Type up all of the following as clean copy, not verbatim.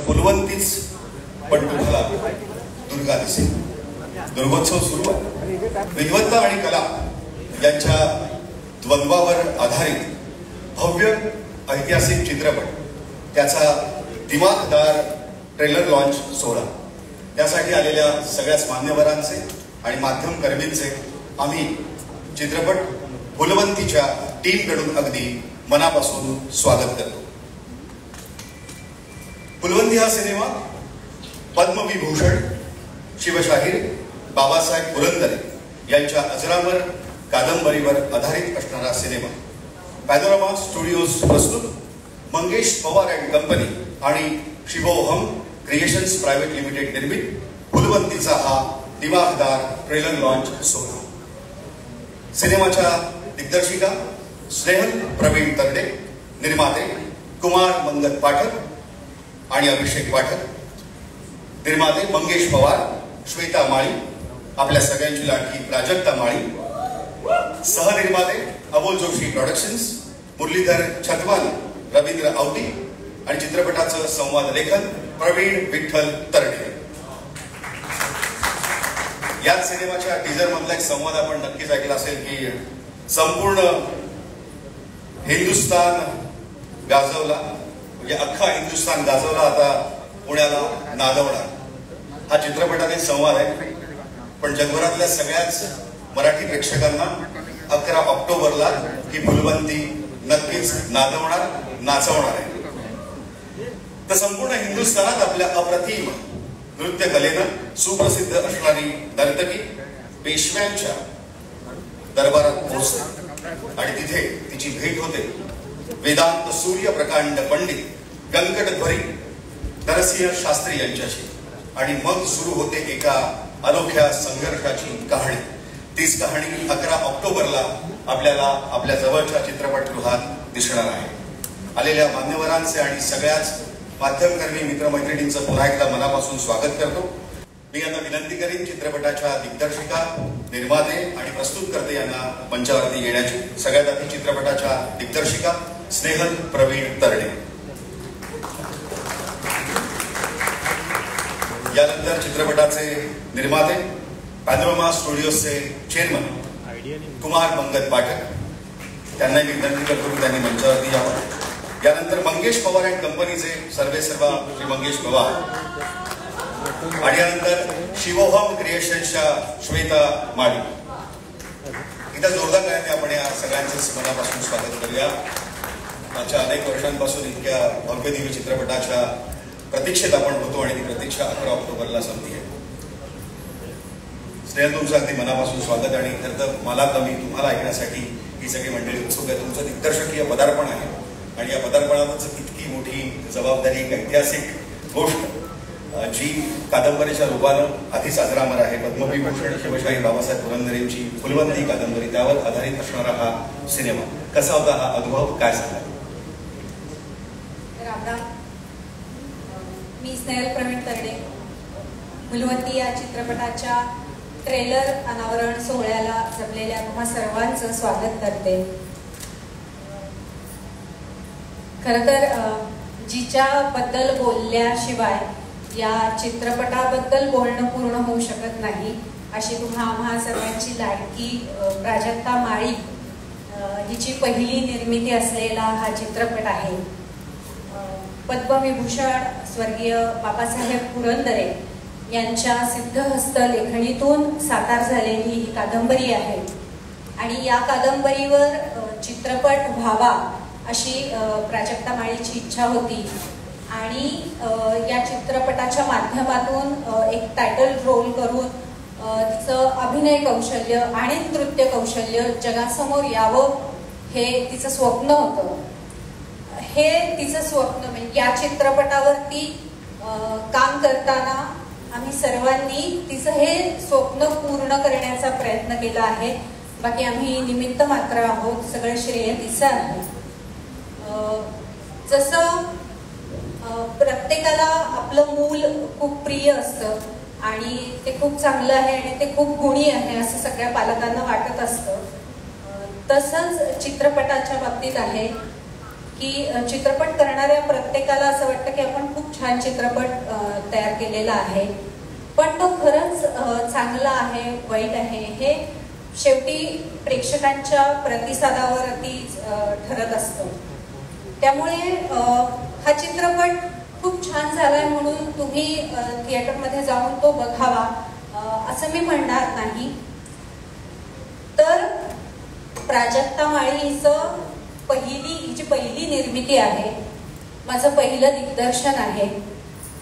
फुलवंतीच पण तुम्हाला दुर्गा दिसेल. दुर्गोत्सव सुरू आहे. विद्वत्ता आणि कला यांच्या द्वंद्वावर आधारित भव्य ऐतिहासिक चित्रपट, त्याचा दिमाखदार ट्रेलर लॉन्च सोहळा. त्यासाठी आलेल्या सगळ्याच मान्यवरांचे आणि माध्यम कर्मींचे आम्ही चित्रपट फुलवंतीच्या टीमकडून अगदी मनापासून स्वागत करतो. फुलवंती हा सिनेमा पद्मविभूषण शिवशाहीर बाबासाहेब पुरंदरे यांच्या अजरामर कादंबरीवर आधारित असणारा सिनेमा. पॅनोरामा स्टुडिओज प्रस्तुत मंगेश पवार अँड कंपनी आणि शिवोहम क्रिएशन्स प्रायव्हेट लिमिटेड निर्मित फुलवंतीचा हा दिमाखदार ट्रेलर लॉन्च सोहळा. सिनेमाच्या दिग्दर्शिका स्नेहल प्रवीण तरडे, निर्माते कुमार मंगत पाठक आणि अभिषेक पाठक, निर्माते मंगेश पवार, श्वेता माळी, आपल्या सगळ्यांची लाडकी प्राजक्ता माळी, सहनिर्माते अबोल जोशी प्रोडक्शन्स, मुरलीधर छतवाल, रवींद्र आवटी आणि चित्रपटाचं संवाद लेखन प्रवीण विठ्ठल तरडे. या सिनेमाच्या टीजर मधला एक संवाद आपण नक्कीच ऐकला असेल की संपूर्ण हिंदुस्थान गाजवला, म्हणजे अख्खा हिंदुस्थान गाजवला, आता पुण्याला नादवणार. हा चित्रपटातील संवाद आहे. पण जगभरातल्या सगळ्याच मराठी प्रेक्षकांना 11 ऑक्टोबरला ही फुलवंती नक्कीच नादवणार, नाचवणार आहे. तर संपूर्ण हिंदुस्थानात आपल्या अप्रतिम नृत्य कलेनं सुप्रसिद्ध असणारी नर्तकी पेशव्यांच्या दरबारात पोहोचते आणि तिथे तिची भेट होते वेदांत सूर्य प्रकांड पंडित व्यंकटध्वरी नरसिंह शास्त्री यांच्याशी. आणि मग सुरू होते एका अनोख्या संघर्षाची कहाणी. तीच कहाणी 11 ऑक्टोबरला आपल्याला आपल्या जवळच्या चित्रपटगृहात दिसणार आहे. आलेल्या मान्यवरांचे आणि सगळ्याच माध्यमकर्मी मित्रमैत्रिणींचं पुन्हा एकदा मनापासून स्वागत करतो. मी आता विनंती करीन चित्रपटाच्या दिग्दर्शिका, निर्माते आणि प्रस्तुतकर्ते यांना मंचावरती येण्याची. सगळ्यात आधी चित्रपटाच्या दिग्दर्शिका स्नेहल प्रवीण तरडे, यानंतर चित्रपटाचे निर्माते पॅनोरामा स्टुडिओजचे चेअरमन कुमार मंगत पाठक, त्यांनाही विनंती करतो की त्यांनी मंचावरती यावं. यानंतर मंगेश पवार अँड कंपनीचे सर्वेसर्वा श्री मंगेश पवार, आणि यानंतर शिवोहम क्रिएशन्सच्या श्वेता माळी. इथं जोरदार गाण्याने आपण या सगळ्यांचंच मनापासून स्वागत करूया. मागच्या अनेक वर्षांपासून इतक्या भव्य दिव्य चित्रपटाच्या प्रतीक्षेत आपण होतो आणि ती प्रतीक्षा 11 ऑक्टोबरला संपली आहे. स्नेहल, तुमचं अगदी मनापासून स्वागत. आणि खरं तर मला कमी, तुम्हाला ऐकण्यासाठी ही सगळी मंडळी उत्सुक आहे. तुमचं दिग्दर्शकीय पदार्पण आहे आणि या पदार्पणातच इतकी मोठी जबाबदारी, एक ऐतिहासिक गोष्ट जी कादंबरीच्या रूपानं आधीच अजरामर आहे. पद्मविभूषण शिवशाही बाबासाहेब पुरंदरेंची फुलवंती कादंबरी, त्यावर आधारित असणारा हा सिनेमा. कसा होता हा अनुभव, काय सांगा? मी स्नेहल प्रवीण तरडे, फुलवंती या चित्रपटाच्या ट्रेलर अनावरण सोहळ्याला जमलेल्या तुम्हा सर्वांचं स्वागत करते. खरं तर जिच्याबद्दल बोलल्याशिवाय या चित्रपटाबद्दल बोलणं पूर्ण होऊ शकत नाही, अशी तुम्हा सर्वांची लाडकी प्राजक्ता माळी हिची पहिली निर्मिती असलेला हा चित्रपट आहे. पद्मविभूषण स्वर्गीय बाबासाहेब पुरंदरे यांच्या सिद्धहस्त लेखणीतून साकार झालेली ही कादंबरी आहे. आणि या कादंबरीवर चित्रपट व्हावा अशी प्राजक्ता माळीची इच्छा होती. आणि या चित्रपटाच्या माध्यमातून एक टायटल रोल करून तिचं अभिनय कौशल्य आणि नृत्य कौशल्य जगासमोर यावं हे तिचं स्वप्न होतं. हे तिचं स्वप्न म्हणजे या चित्रपटावरती काम करताना आम्ही सर्वांनी तिचं हे स्वप्न पूर्ण करण्याचा प्रयत्न केला आहे. बाकी आम्ही निमित्त मात्र आहोत, सगळं श्रेय तिचं आहे. जसं प्रत्येकाला आपलं मूल खूप प्रिय असतं आणि ते खूप चांगलं आहे आणि ते खूप गुणी आहे असं सगळ्या पालकांना वाटत असतं, तसंच चित्रपटाच्या बाबतीत आहे. की चित्रपट करणाऱ्या प्रत्येकाला असं वाटतं की आपण खूप छान चित्रपट तयार केलेला आहे, पण तो खरंच चांगला आहे वाईट आहे हे शेवटी प्रेक्षकांच्या प्रतिसादावरती ठरत असतं. त्यामुळे हा चित्रपट खूप छान झालाय म्हणून तुम्ही थिएटरमध्ये जाऊन तो बघावा असं मी म्हणणार नाही. तर प्राजक्ता माळी हिची पहिली निर्मिती आहे, माझं पहिलं दिग्दर्शन आहे.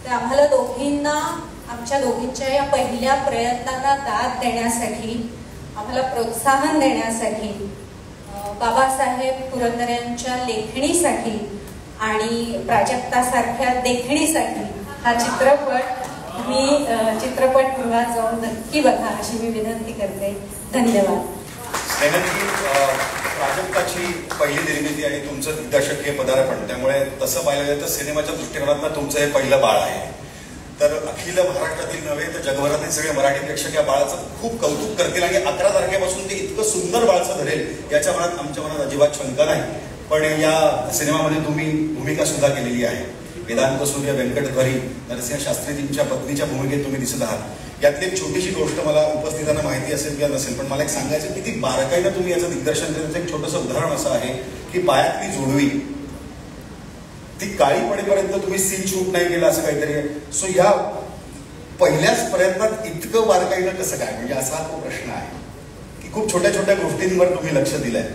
तर आम्हाला दोघींना आमच्या दोघींच्या या पहिल्या प्रयत्नांना दाद देण्यासाठी, आम्हाला प्रोत्साहन देण्यासाठी, बाबासाहेब पुरंदरेंच्या लेखणीसाठी आणि प्राजक्तासारख्या देखणीसाठी हा चित्रपट मी चित्रपटगृहात जाऊन नक्की बघा अशी मी विनंती करते. धन्यवाद. प्राजक्ताची पहिली निर्मिती आणि तुमचं दिग्दर्शक हे पदार्पण, त्यामुळे तसं पाहिलं गेलं तर सिनेमाच्या दृष्टिकोनातून तुमचं हे पहिलं बाळ आहे. तर अखिल महाराष्ट्रातील नव्हे तर जगभरातील सगळे मराठी प्रेक्षक या बाळाचं खूप कौतुक करतील आणि 11 तारखेपासून ते इतकं सुंदर बाळाचं धरेल याच्या मनात आमच्या मनात अजिबात शंका नाही. पण या सिनेमामध्ये तुम्ही भूमिका सुद्धा केलेली आहे. वेदांत सूर्य, व्यंकटध्वरी, नरसिंह शास्त्रीजींच्या पत्नीच्या भूमिकेत तुम्ही दिसत आहात. यातली एक छोटीशी गोष्ट मला उपस्थितांना माहिती असेल किंवा नसेल, पण मला एक सांगायचं की ती बारकाईनं तुम्ही याचं दिग्दर्शन केलं. एक छोटंसं उदाहरण असं आहे की पायातली जोडवी ती काळी पडेपर्यंत तुम्ही सीन शूट नाही केलं असं काहीतरी आहे. सो ह्या पहिल्याच प्रयत्नात इतकं बारकाईनं कसं काय, म्हणजे असा तो प्रश्न आहे की खूप छोट्या छोट्या गोष्टींवर तुम्ही लक्ष दिलंय.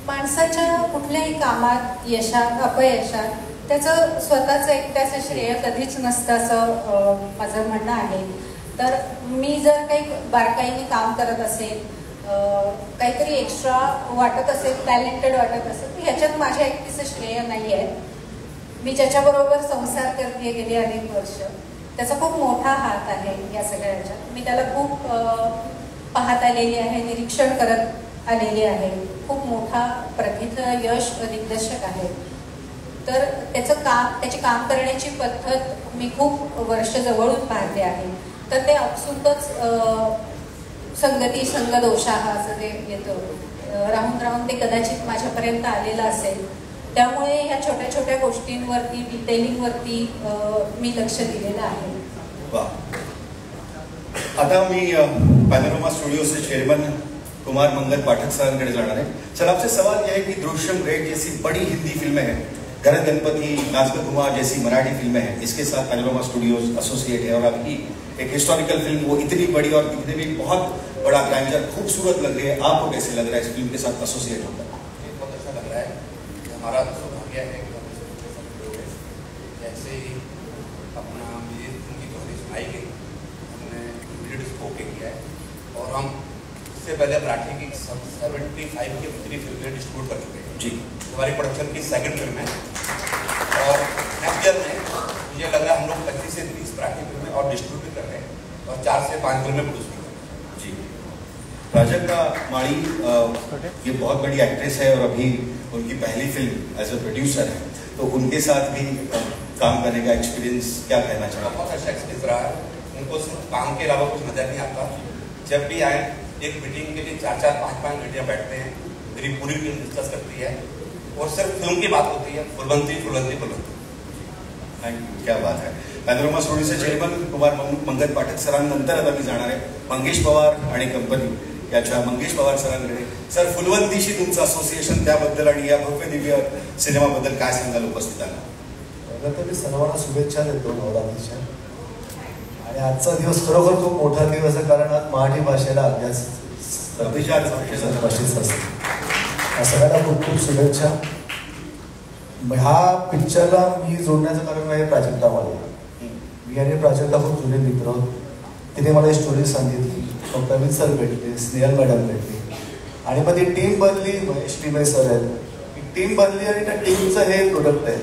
माणसाच्या कुठल्याही कामात यशात अपयशात त्याचं स्वतःचं एकट्याचं श्रेय कधीच नसतं असं माझं म्हणणं आहे. तर मी जर काही बारकाईने काम करत असेल, काहीतरी एक्स्ट्रा वाटत असेल, टॅलेंटेड वाटत असेल, तर ह्याच्यात माझ्या एकटीचं श्रेय नाही आहे. मी ज्याच्याबरोबर संसार करते गेली अनेक वर्ष, त्याचा खूप मोठा हात आहे या सगळ्याच्यात. मी त्याला खूप पाहत आलेली आहे, निरीक्षण करत आलेली आहे. खूप मोठा प्रथित यश दिग्दर्शक आहे. तर त्याची काम करण्याची पद्धत मी खूप वर्ष जवळून पाहते आहे. तर ते आपसुकच संगती संगदोषाः असं ते येतं, राहून राहून ते कदाचित माझ्यापर्यंत आलेलं असेल. त्यामुळे ह्या छोट्या छोट्या गोष्टींवरती, डिटेलिंगवरती मी लक्ष दिलेलं आहे. आता मी पॅनोरमा स्टूडियोचे चेयरमैन कुमार मंगल पाठक साहब जाना है. सर, आपसे सवाल यह है कि दृश्यम रेड जैसी बड़ी हिंदी फिल्में हैं, घर गणपति, नाचकर कुमार जैसी मराठी फिल्में हैं, इसके साथ पॅनोरमा स्टूडियोज एसोसिएट है और अभी एक हिस्टोरिकल फिल्म वो इतनी बड़ी और दिखने में बहुत बड़ा ग्रैंडर खूबसूरत लग रही है. आपको कैसे लग रहा है इस फिल्म के साथ एसोसिएट होकर? बहुत अच्छा लग रहा है. हमारा सौभाग्य है जैसे ही अपना उनकी कहानी सुनाई गई, हमने इमीडिएट उसको ओके किया है और हम इससे पहले मराठी की 75 की पूरी फिल्में डिस्ट्रीब्यूट कर चुके हैं. जी, हमारी प्रोडक्शन की सेकंड फिल्म है और नेक्स्ट ईयर में मुझे लग रहा है हम लोग 25 से 30 मराठी फिल्में और डिस्ट्रीब्यूट कर रहे हैं और 4 से 5 फिल्में प्रोड्यूस कर रहे हैं. जी, प्राजक्ता माळी ये बहुत बड़ी एक्ट्रेस है और अभी उनकी पहली फिल्म एज ए प्रोड्यूसर है, तो उनके साथ भी काम करने का एक्सपीरियंस क्या कहना चाहेंगे? बहुत अच्छा एक्सपीरियंस रहा है. उनको सिर्फ काम के अलावा कुछ नजर नहीं आता. जब भी आए एक मीटिंग के लिए 4-4, 5-5 घंटियाँ बैठते हैं, मेरी पूरी टीम डिस्कस करती है और सिर्फ फिल्म की बात होती है. फुलवंती फुलवंती फुलवंती. थँक यू, क्या बात है. पॅनोरमा स्टुडिओचे चेअरमन कुमार मंगल पाठक सरांनंतर आता मी जाणार आहे मंगेश पवार आणि कंपनी याच्या मंगेश पवार सरांकडे. सर, फुलवंतीशी तुमचं असोसिएशन, त्याबद्दल आणि या भव्य दिव्य सिनेमाबद्दल काय सांगाल उपस्थितांना? तर मी सर्वांना शुभेच्छा देतो नवरात्रीच्या. आणि आजचा दिवस खरोखर खूप मोठा दिवस आहे, कारण आज मराठी भाषेला अभ्यास भाषेचा असतो. सगळ्यांना खूप खूप शुभेच्छा. ह्या पिक्चरला मी जोडण्याचं कारण आहे प्राजक्ता माळी. मी आणि प्राजक्ता खूप जुने मित्र आहोत. तिने मला स्टोरी सांगितली, प्रवीण सर भेटले, स्नेहल मॅडम भेटली आणि मग ती टीम बनली. महेश टिमे सर आहेत, टीम बनली आणि त्या टीमचं हे प्रोडक्ट आहे.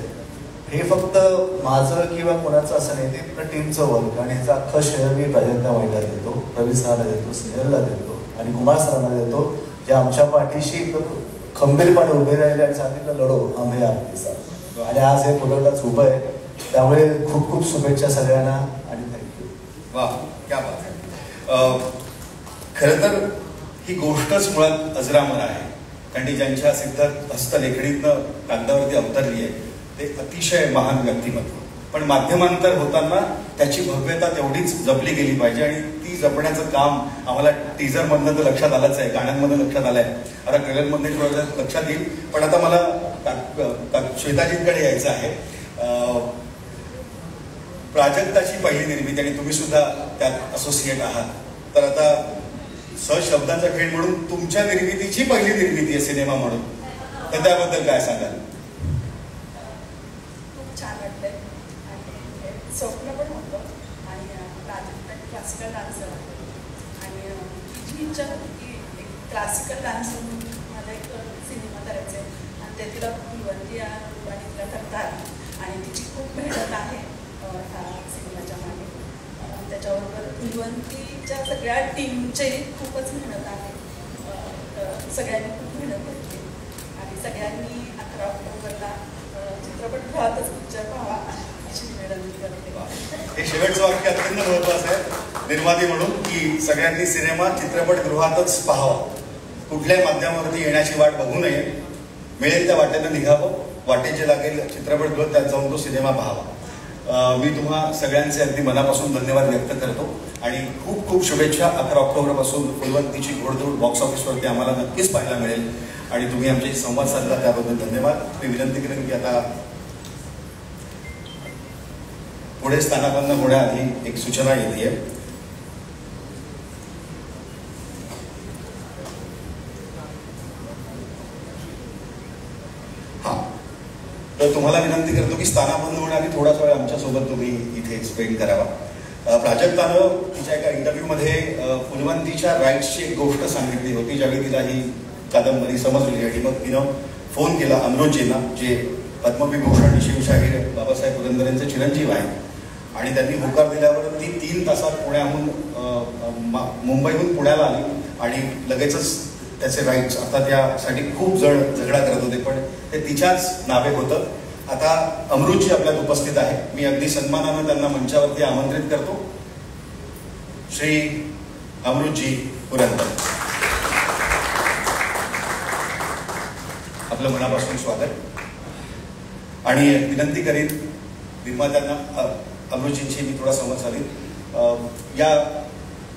हे फक्त माझं किंवा कोणाचं असं नाही, ते पूर्ण टीमचं वर्क आणि ह्याचं अख्खं श्रेय मी प्राजक्ता माळीला देतो, प्रवीण सरांना देतो, स्नेहलला देतो आणि कुमार सरांना देतो, जे आमच्या पाठीशी खंबीरपणे उभे राहिले आणि सांगितलं लढो आम्ही आपके साथ. आणि आज हे प्रोडक्ट उभं आहे. त्यामुळे खूप खूप शुभेच्छा सगळ्यांना आणि थँक्यू. वा, क्या बात आहे. खरं तर ही गोष्टच मुळात अजरामर आहे. कारण ती ज्यांच्या सिद्ध हस्तलेखणीतनं कागदावरती अवतरली आहे ते अतिशय महान व्यक्तिमत्व. पण माध्यमांतर होताना त्याची भव्यता तेवढीच जपली गेली पाहिजे आणि ती जपण्याचं काम आम्हाला टीझरमधनं तर लक्षात आलंच आहे, गाण्यांमधनं लक्षात आलंय, आता ट्रेलरमध्ये थोडं लक्षात येईल. पण आता मला श्वेताजींकडे यायचं आहे. प्राजक्ताची पहिली निर्मिती आणि तुम्ही सुद्धा त्यात असोसिएट आहात, तर आता शब्दांचा खेळ म्हणून तुमच्या निर्मितीची पहिली निर्मिती आहे सिनेमा म्हणून, तर त्याबद्दल काय सांगाल? खूप छान वाटलंय आणि स्वप्न पण होतं आणि प्राजक्ता क्लासिकल डान्सर आणि तिची इच्छा होती की एक क्लासिकल डान्स म्हणून मला एक सिनेमा करायचा आहे आणि ते तिला फुलवंती या रूपाने करतात आणि तिची खूप मेहनत आहे ह्या सिनेमाच्या मागे. त्याच्याबरोबर फुलवंतीच्या सगळ्या टीमचे खूपच मेहनत आहे. सगळ्यांनी खूप मेहनत घेतली आणि सगळ्यांनी 11 ऑक्टोबरला चित्रपटगृहातच पिक्चर पाहावा अशी विनंती करते. हे शेवटचं वाक्य अत्यंत महत्वाचं आहे निर्माती म्हणून, की सगळ्यांनी सिनेमा चित्रपटगृहातच पाहावा, कुठल्याही माध्यमावरती येण्याची वाट बघू नये, मिळेल त्या वाटेनं निघावं, वाटेत जे लागेल चित्रपटगृह त्यात जाऊन तो सिनेमा पाहावा. मी तुम्हा सगळ्यांचे अगदी मनापासून धन्यवाद व्यक्त करतो आणि खूप खूप शुभेच्छा. 11 ऑक्टोबरपासून फुलवंतीची घोडदौड बॉक्स ऑफिसवरती आम्हाला नक्कीच पाहायला मिळेल आणि तुम्ही आमच्याशी संवाद साधला त्याबद्दल धन्यवाद. मी विनंती करेन की आता पुढे स्थानापन्न होण्याआधी एक सूचना येते. तर तुम्हाला विनंती करतो की स्थानापन्न होण्याआधी थोडासा वेळ आमच्यासोबत तुम्ही इथे स्पेंड करावा. प्राजक्तानं तिच्या एका इंटरव्ह्यूमध्ये फुलवंतीच्या राईट्सची एक गोष्ट सांगितली होती. ज्यावेळी तिला ही कादंबरी समजली आणि मग तिनं फोन केला अमृतजींना, जे पद्मविभूषण शिवशाहीर बाबासाहेब पुरंदरे यांचे चिरंजीव आहेत, आणि त्यांनी होकार दिल्यावर ती 3 तासात पुण्याहून मुंबईहून पुण्याला आली आणि लगेचच त्याचे राईट्स, आता त्यासाठी खूप जण झगडा करत होते, पण ते तिच्याच नावे होतं. आता अमृतजी आपल्यात उपस्थित आहे. मी अगदी सन्मानानं त्यांना मंचावरती आमंत्रित करतो. श्री अमृतजी पुरंदर, आपलं मनापासून स्वागत. आणि विनंती करीन निर्मात्यांना, अमृतजींची मी थोडा संवाद साधेन. या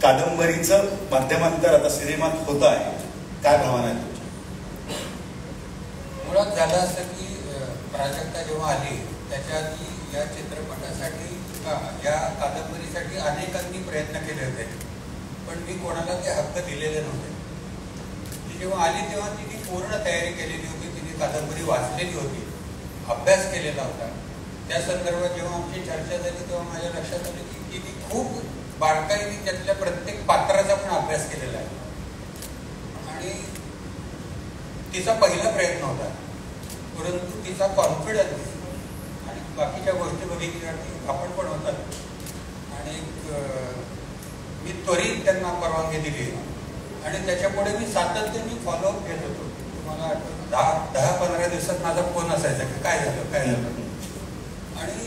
कादंबरीचं माध्यमांतर आता सिनेमात होत आहे, काय भावना आहे तुमची? मुळात झालं असं की प्राजक्ता जेव्हा आली त्याच्या आधी या चित्रपटासाठी या कादंबरीसाठी अनेकांनी प्रयत्न केले होते, पण मी कोणाला ते हक्क दिलेले नव्हते. ती जेव्हा आली तेव्हा तिने पूर्ण तयारी केलेली होती, तिने कादंबरी वाचलेली होती, अभ्यास केलेला होता. त्या संदर्भात जेव्हा आमची चर्चा झाली तेव्हा माझ्या लक्षात आलं की तिने खूप बारकाईने त्यातल्या प्रत्येक पात्राचा पण अभ्यास केलेला आहे आणि तिचा पहिला प्रयत्न होता. परंतु तिचा कॉन्फिडन्स आणि बाकीच्या गोष्टी बघितल्यावरती आपण पण होतात आणि मी त्वरित त्यांना परवानगी दिली आणि त्याच्यापुढे मी सातत्याने फॉलोअप घेत होतो. मला 10-15 दिवसात माझा फोन असायचा की काय झालं आणि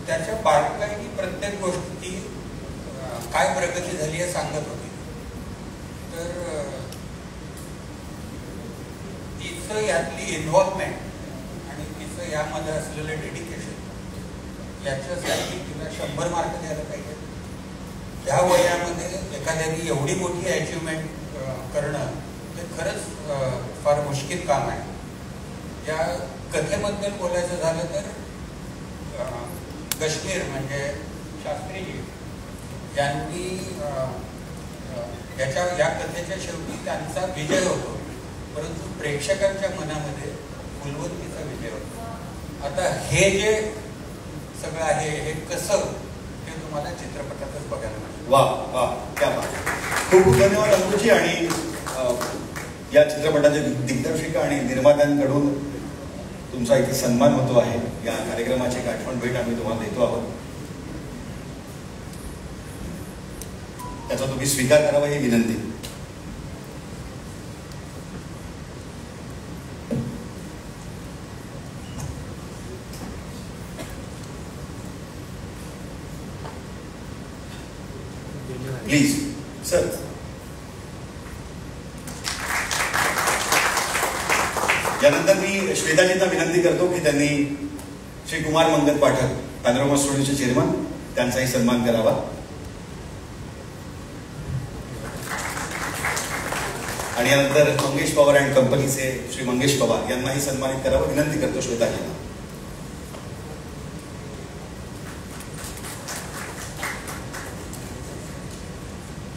त्याच्या बारकाईने प्रत्येक गोष्टी काय प्रगती झाली हे सांगत होती. तर तिचं यातली इन्व्हॉल्वमेंट आणि तिचं यामध्ये असलेलं डेडिकेशन याच्यासाठी तिला 100 मार्क द्यायला पाहिजे. ह्या वयामध्ये एखाद्याने एवढी मोठी अचिव्हमेंट करणं हे खरंच फार मुश्किल काम आहे. या कथेबद्दल बोलायचं झालं तर कश्मीर म्हणजे शास्त्रीजी यांनी या कथेच्या शेवटी त्यांचा विजय होतो, परंतु प्रेक्षकांच्या मनामध्ये फुलवंतीचा विजय होतो. आता हे जे सगळं आहे हे कसं ते तुम्हाला चित्रपटातच बघायला मिळेल. वा वा, क्या बात. खूप खूप धन्यवाद अमृतजी. आणि या चित्रपटाचे दिग्दर्शिका आणि निर्मात्यांकडून तुमचा इथे सन्मान होतो आहे. या कार्यक्रमाची एक आठवण भेट आम्ही तुम्हाला देतो आहोत, त्याचा तुम्ही स्वीकार करावा ही विनंती. Please sir. यानंतर मी श्वेताजींना विनंती करतो की त्यांनी श्री कुमार मंगल पाठक पॅनोरमा स्टुडिओचे चेअरमन त्यांचाही सन्मान करावा. आणि यानंतर मंगेश पवार अँड कंपनीचे श्री मंगेश पवार यांनाही सन्मानित करावं विनंती करतो श्वेताजींना.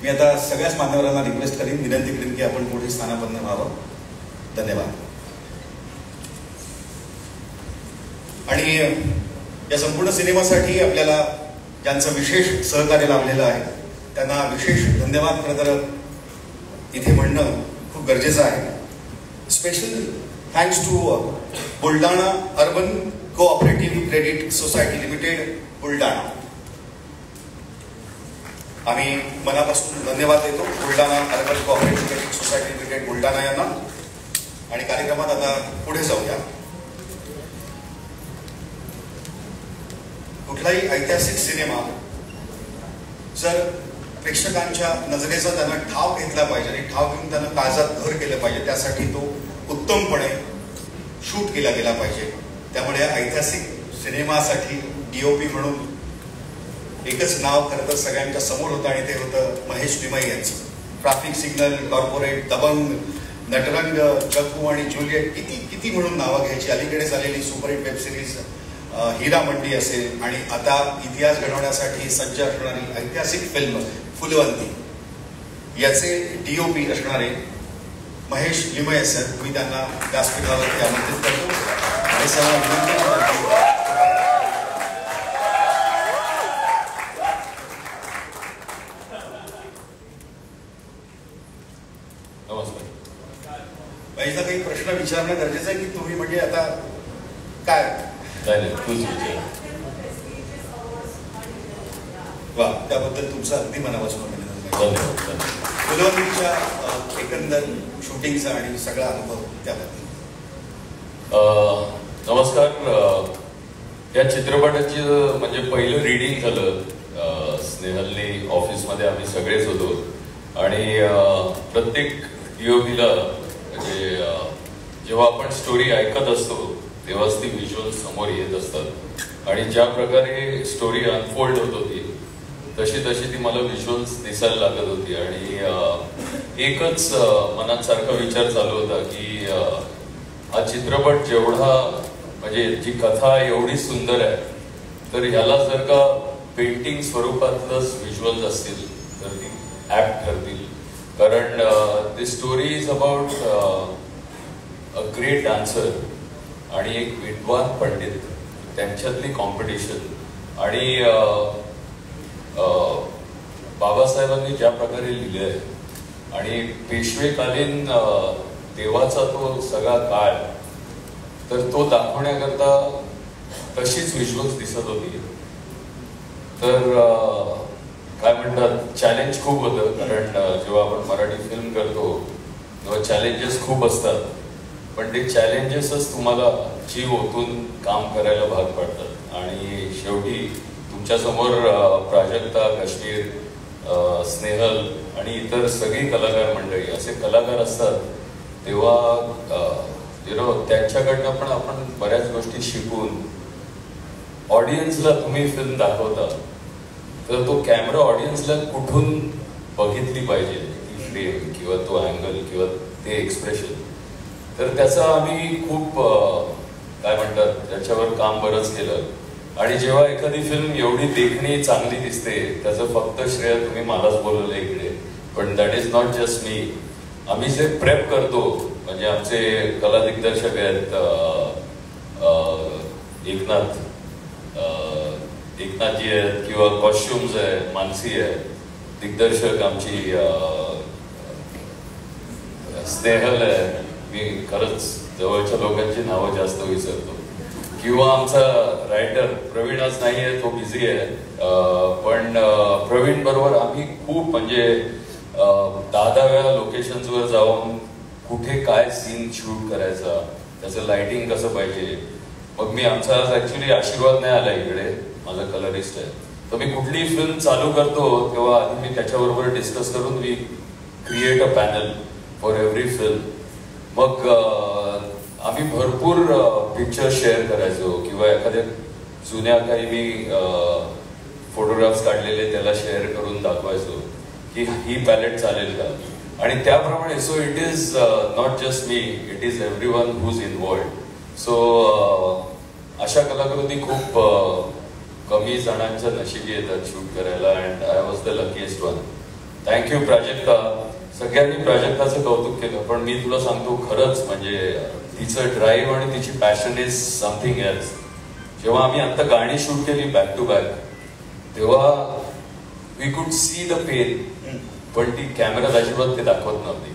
मी आता सगळ्याच मान्यवरांना रिक्वेस्ट करीन, विनंती करीन की आपण पुढे स्थानापन्न व्हावं. धन्यवाद. आणि या संपूर्ण सिनेमासाठी आपल्याला ज्यांचं विशेष सहकार्य लाभलेलं आहे त्यांना विशेष धन्यवाद खरं तर इथे म्हणणं खूप गरजेचं आहे. Special thanks to Buldhana urban cooperative credit society limited Buldhana. आम्ही मनापासून धन्यवाद देतो Buldhana urban cooperative credit society limited Buldhana यांना. आणि कार्यक्रमात आता पुढे जाऊया. कुठलाही ऐतिहासिक सिनेमा जर प्रेक्षकांच्या नजरेचा त्यानं ठाव घेतला पाहिजे आणि ठाव घेऊन त्यानं काळजात घर केलं पाहिजे, त्यासाठी तो उत्तमपणे शूट केला गेला पाहिजे. त्यामुळे या ऐतिहासिक सिनेमासाठी DOP म्हणून एकच नाव खरं तर सगळ्यांच्या समोर होतं आणि ते होतं महेश लिमये यांचं. Traffic signal, corporate, Dabangg, Natarang, Jaggu आणि ज्युलियट किती किती म्हणून नावं घ्यायची. अलीकडे झालेली superhit web series Heera Mandi असेल आणि आता इतिहास घडवण्यासाठी सज्ज असणारी ऐतिहासिक फिल्म फुलवंती याचे DOP असणारे महेश लिमये सर, मी त्यांना व्यासपीठावरती आमंत्रित करतो आणि सर्व विनंती करतो. महेशला काही प्रश्न विचारणं गरजेचं आहे की तुम्ही म्हणजे आता काय वा त्याबद्दल तुमचं अगदी मनापासून अभिनंदन. फुलवंतीच्या एकंदर शूटिंगचा आणि सगळा अनुभव त्याबद्दल. नमस्कार. या चित्रपटाचं म्हणजे पहिलं रीडिंग झालं स्नेहलनी ऑफिसमध्ये. आम्ही सगळेच होतो आणि प्रत्येक DOPला म्हणजे जेव्हा आपण स्टोरी ऐकत असतो तेव्हाच ती व्हिज्युअल समोर येत असतात आणि ज्या प्रकारे स्टोरी अनफोल्ड होत होती तशी तशी ती मला व्हिज्युअल्स दिसायला लागत होती. आणि एकच मनात सारखा विचार चालू होता की हा चित्रपट जेवढा म्हणजे जी कथा एवढी सुंदर आहे तर ह्याला जर का पेंटिंग स्वरूपातलंच व्हिज्युअल्स असतील तर ती ऍप्ट करतील. कारण the story is about a great dancer आणि एक विद्वान पंडित त्यांच्यातली कॉम्पिटिशन आणि बाबासाहेबांनी ज्या प्रकारे लिहिले आहे आणि पेशवेकालीन देवाचा तो सगळा काळ तर तो दाखवण्याकरता तशीच व्हिज्युअल्स दिसत होती. तर काय म्हणतात चॅलेंज खूप होतं कारण जेव्हा आपण मराठी फिल्म करतो तेव्हा चॅलेंजेस खूप असतात पण ते चॅलेंजेसच तुम्हाला जीव ओतून काम करायला भाग पडतात. आणि शेवटी तुमच्यासमोर प्राजक्ता, काश्मीर, स्नेहल आणि इतर सगळी कलाकार मंडळी असे कलाकार असतात तेव्हा त्यांच्याकडनं पण आपण बऱ्याच गोष्टी शिकून ऑडियन्सला तुम्ही फिल्म दाखवता तर तो कॅमेरा ऑडियन्सला कुठून बघितली पाहिजे ती फ्रेम किंवा तो अँगल किंवा ते एक्सप्रेशन. तर त्याचा आम्ही खूप काय म्हणतात त्याच्यावर काम बरंच केलं. आणि जेव्हा एखादी फिल्म एवढी देखणी चांगली दिसते त्याचं फक्त श्रेय तुम्ही मलाच बोलवलं इकडे पण दॅट इज नॉट जस्ट मी. आम्ही जे प्रेप करतो म्हणजे आमचे कला दिग्दर्शक आहेत एकनाथजी आहेत किंवा कॉस्ट्युम्स आहे मानसी आहे, दिग्दर्शक आमची स्नेहल आहे, मी खरंच जवळच्या लोकांची नावं जास्त विसरतो, किंवा आमचा रायटर प्रवीण आज नाही आहे, तो बिझी आहे, पण प्रवीण बरोबर आम्ही खूप म्हणजे 10 वेळा लोकेशन्सवर जाऊन कुठे काय सीन शूट करायचा, त्याचं लाइटिंग कसं पाहिजे. मग मी आमचा आज ऍक्च्युली आशीर्वाद नाही आला इकडे, माझा कलरिस्ट आहे, तर मी कुठलीही फिल्म चालू करतो तेव्हा आधी मी त्याच्याबरोबर डिस्कस करून we create a panel for every film. मग आम्ही भरपूर पिक्चर शेअर करायचो किंवा एखाद्या जुन्या काही मी फोटोग्राफ्स काढलेले त्याला शेअर करून दाखवायचो की ही पॅलेट चालेल का. आणि त्याप्रमाणे so it is not just me, it is everyone who is involved. So अशा कलाकृती खूप कमी जणांच्या नशिबी येतात शूट करायला and I was the luckiest one. Thank you Prajakta. सगळ्यांनी प्राजक्ताचं कौतुक केलं पण मी तुला सांगतो खरंच म्हणजे तिचं ड्राईव्ह आणि तिची पॅशन इज समथिंग एल्स. जेव्हा आम्ही आता गाणी शूट केली बॅक टू बॅक तेव्हा we could see the pain, पण ती कॅमेरात अजिबात ते दाखवत नव्हती.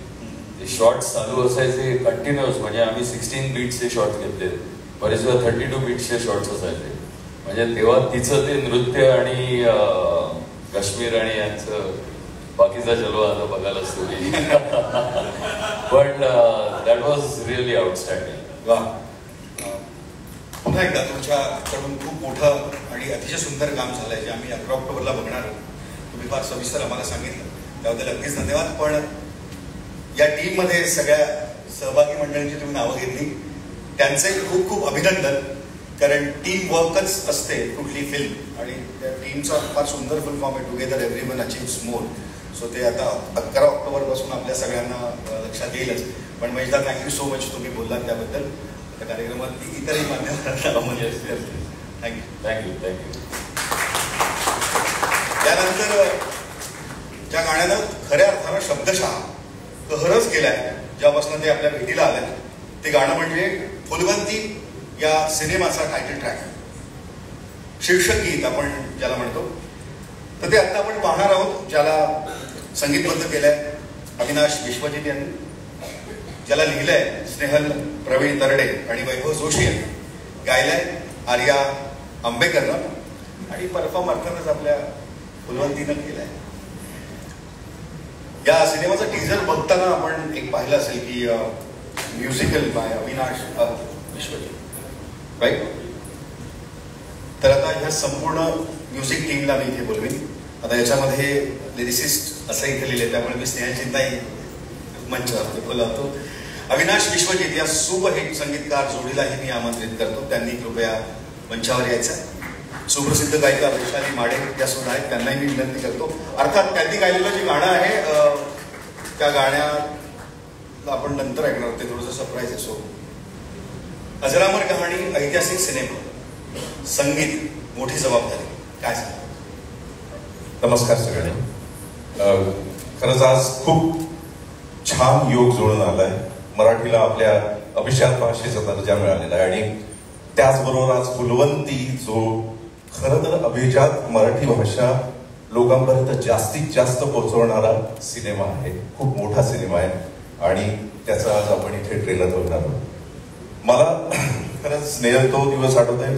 ते शॉर्ट्स चालू असायचे कंटिन्युअस. म्हणजे आम्ही 16 बीट्सचे शॉर्ट्स घेतले, बरेच वेळा 32 बीट्सचे शॉर्ट्स असायचे. म्हणजे तेव्हा तिचं ते नृत्य आणि काश्मीर आणि यांचं बाकीचा जलवा आता बघायलाच तुम्ही. पण दॅट वॉज रिअली आउटस्टँडिंग. वा, पुन्हा एकदा तुमच्याकडून खूप मोठं आणि अतिशय सुंदर काम झालंय जे आम्ही 11 ऑक्टोबरला बघणार आहोत. तुम्ही फार सविस्तर आम्हाला सांगितलं त्याबद्दल अगदीच धन्यवाद. पण या टीममध्ये सगळ्या सहभागी मंडळींची तुम्ही नावं घेतली, त्यांचे खूप खूप अभिनंदन. कारण टीम वर्कच असते कुठली फिल्म आणि त्या टीमचा फार सुंदर फुल फॉर्म आहे टुगेदर एव्हरीवन अचीव्स मोर. सो ते आता 11 ऑक्टोबरपासून आपल्या सगळ्यांना लक्षात येईलच. पण महेशदा थँक्यू सो मच तुम्ही बोललात त्याबद्दल. त्या कार्यक्रमात इतरही मान्यवरांना थँक्यू थँक्यू थँक्यू. त्यानंतर ज्या गाण्यानं खऱ्या अर्थानं शब्दशः कहरच केलाय ज्यापासून ते आपल्या भेटीला आल्या ते गाणं म्हणजे फुलवंती या सिनेमाचा टायटल ट्रॅक, शीर्षक गीत आपण ज्याला म्हणतो. तर ते आता आपण पाहणार आहोत, ज्याला संगीतबद्ध केलंय अविनाश विश्वजित यांनी, ज्याला लिहिलंय स्नेहल प्रवीण तरडे आणि वैभव जोशी यांनी, गायलंय आर्या आंबेकरनं आणि परफॉर्म अर्थातच आपल्या फुलवंतीनं केलंय. या सिनेमाचा टीझर बघताना आपण एक पाहिलं असेल की musical by Avinash Vishwajeet, right. तर आता ह्या संपूर्ण म्युझिक टीमला मी इथे बोलवीन. आता याच्यामध्ये लिरिसिस्ट असं इथे लिहिले त्यामुळे मी स्नेहचिंताही मंचावर बोलावतो. अविनाश विश्वजित या सुपरहिट संगीतकार जोडीलाही मी आमंत्रित करतो. त्यांनी कृपया मंचावर यायचं. सुप्रसिद्ध गायिका वैशाली माडे या सुद्धा आहेत, त्यांनाही मी विनंती करतो. अर्थात त्यांनी गायलेलं जे गाणं आहे त्या गाण्यात आपण नंतर ऐकणार, ते थोडंसं सरप्राईज आहे. सो अजरामर कहाणी ऐतिहासिक सिनेमा, संगीत मोठी जबाबदारी, काय सांगा? नमस्कार सगळ्यांना. खरंच आज खूप छान योग जुळून आलाय. मराठीला आपल्या अभिजात भाषेचा दर्जा मिळालेला आहे आणि त्याचबरोबर आज फुलवंती जो खरं तर अभिजात मराठी भाषा लोकांपर्यंत जास्तीत जास्त पोहोचवणारा सिनेमा आहे. खूप मोठा सिनेमा आहे आणि त्याचा आज आपण इथे ट्रेलर बघणार आहोत. मला खरंच स्नेहल तो दिवस आठवत आहे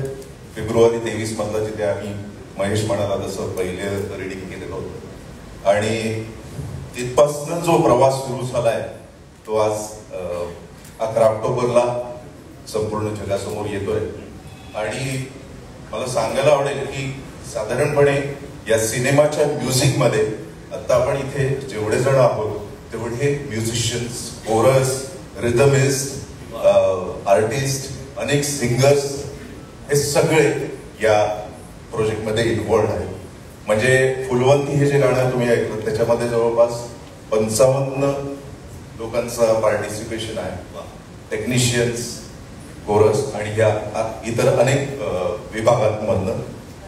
फेब्रुवारी 23 मधला, जिथे आम्ही महेश म्हणाला तसं पहिले रिडिंग केलेलं होतं आणि तिथपासून जो प्रवास सुरू झालाय तो आज 11 ऑक्टोबरला संपूर्ण जगासमोर येतोय. आणि मला सांगायला आवडेल की साधारणपणे या सिनेमाच्या म्युझिकमध्ये आता आपण इथे जेवढे जण आहोत तेवढे म्युझिशियन्स, कोरस, रिदमिस्ट, आर्टिस्ट, अनेक सिंगर्स हे सगळे या प्रोजेक्टमध्ये इन्व्हॉल्ड आहेत. म्हणजे फुलवंती हे जे गाणं तुम्ही ऐकलं त्याच्यामध्ये जवळपास 55 लोकांचा पार्टिसिपेशन आहे. टेक्निशियन्स, कोरस आणि या इतर अनेक विभागांमधनं.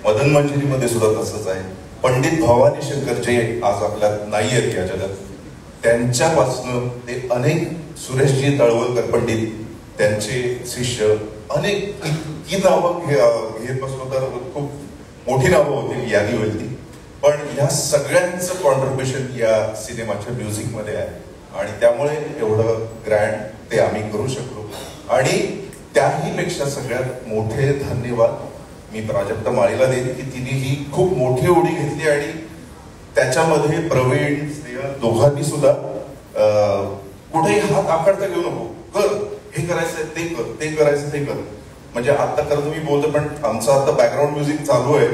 मदन मंजिरीमध्ये सुद्धा तसंच आहे. पंडित भवानी शंकर जे आज आपल्यात नाही आहेत या जगात, त्यांच्यापासनं ते अनेक सुरेशजी तळवलकर पंडित, त्यांचे शिष्य, अनेक इतकी नावं घेत बसलो तर खूप मोठी नावं होतील, यादी होईल ती. पण या सगळ्यांचं कॉन्ट्रीब्युशन या सिनेमाच्या म्युझिकमध्ये आहे आणि त्यामुळे एवढं ग्रँड ते आम्ही करू शकलो. आणि त्याही पेक्षा सगळ्यात मोठे धन्यवाद मी प्राजक्ता माळीला देईन की तिने ही खूप मोठी उडी घेतली आणि त्याच्यामध्ये प्रवीण, स्नेहल दोघांनी सुद्धा कुठेही हात आकडता घेऊ नको, कर हे करायचंय ते कर, ते करायचं ते कर. म्हणजे आता खरं तुम्ही बोलतो पण आमचं आता बॅकग्राऊंड म्युझिक चालू आहे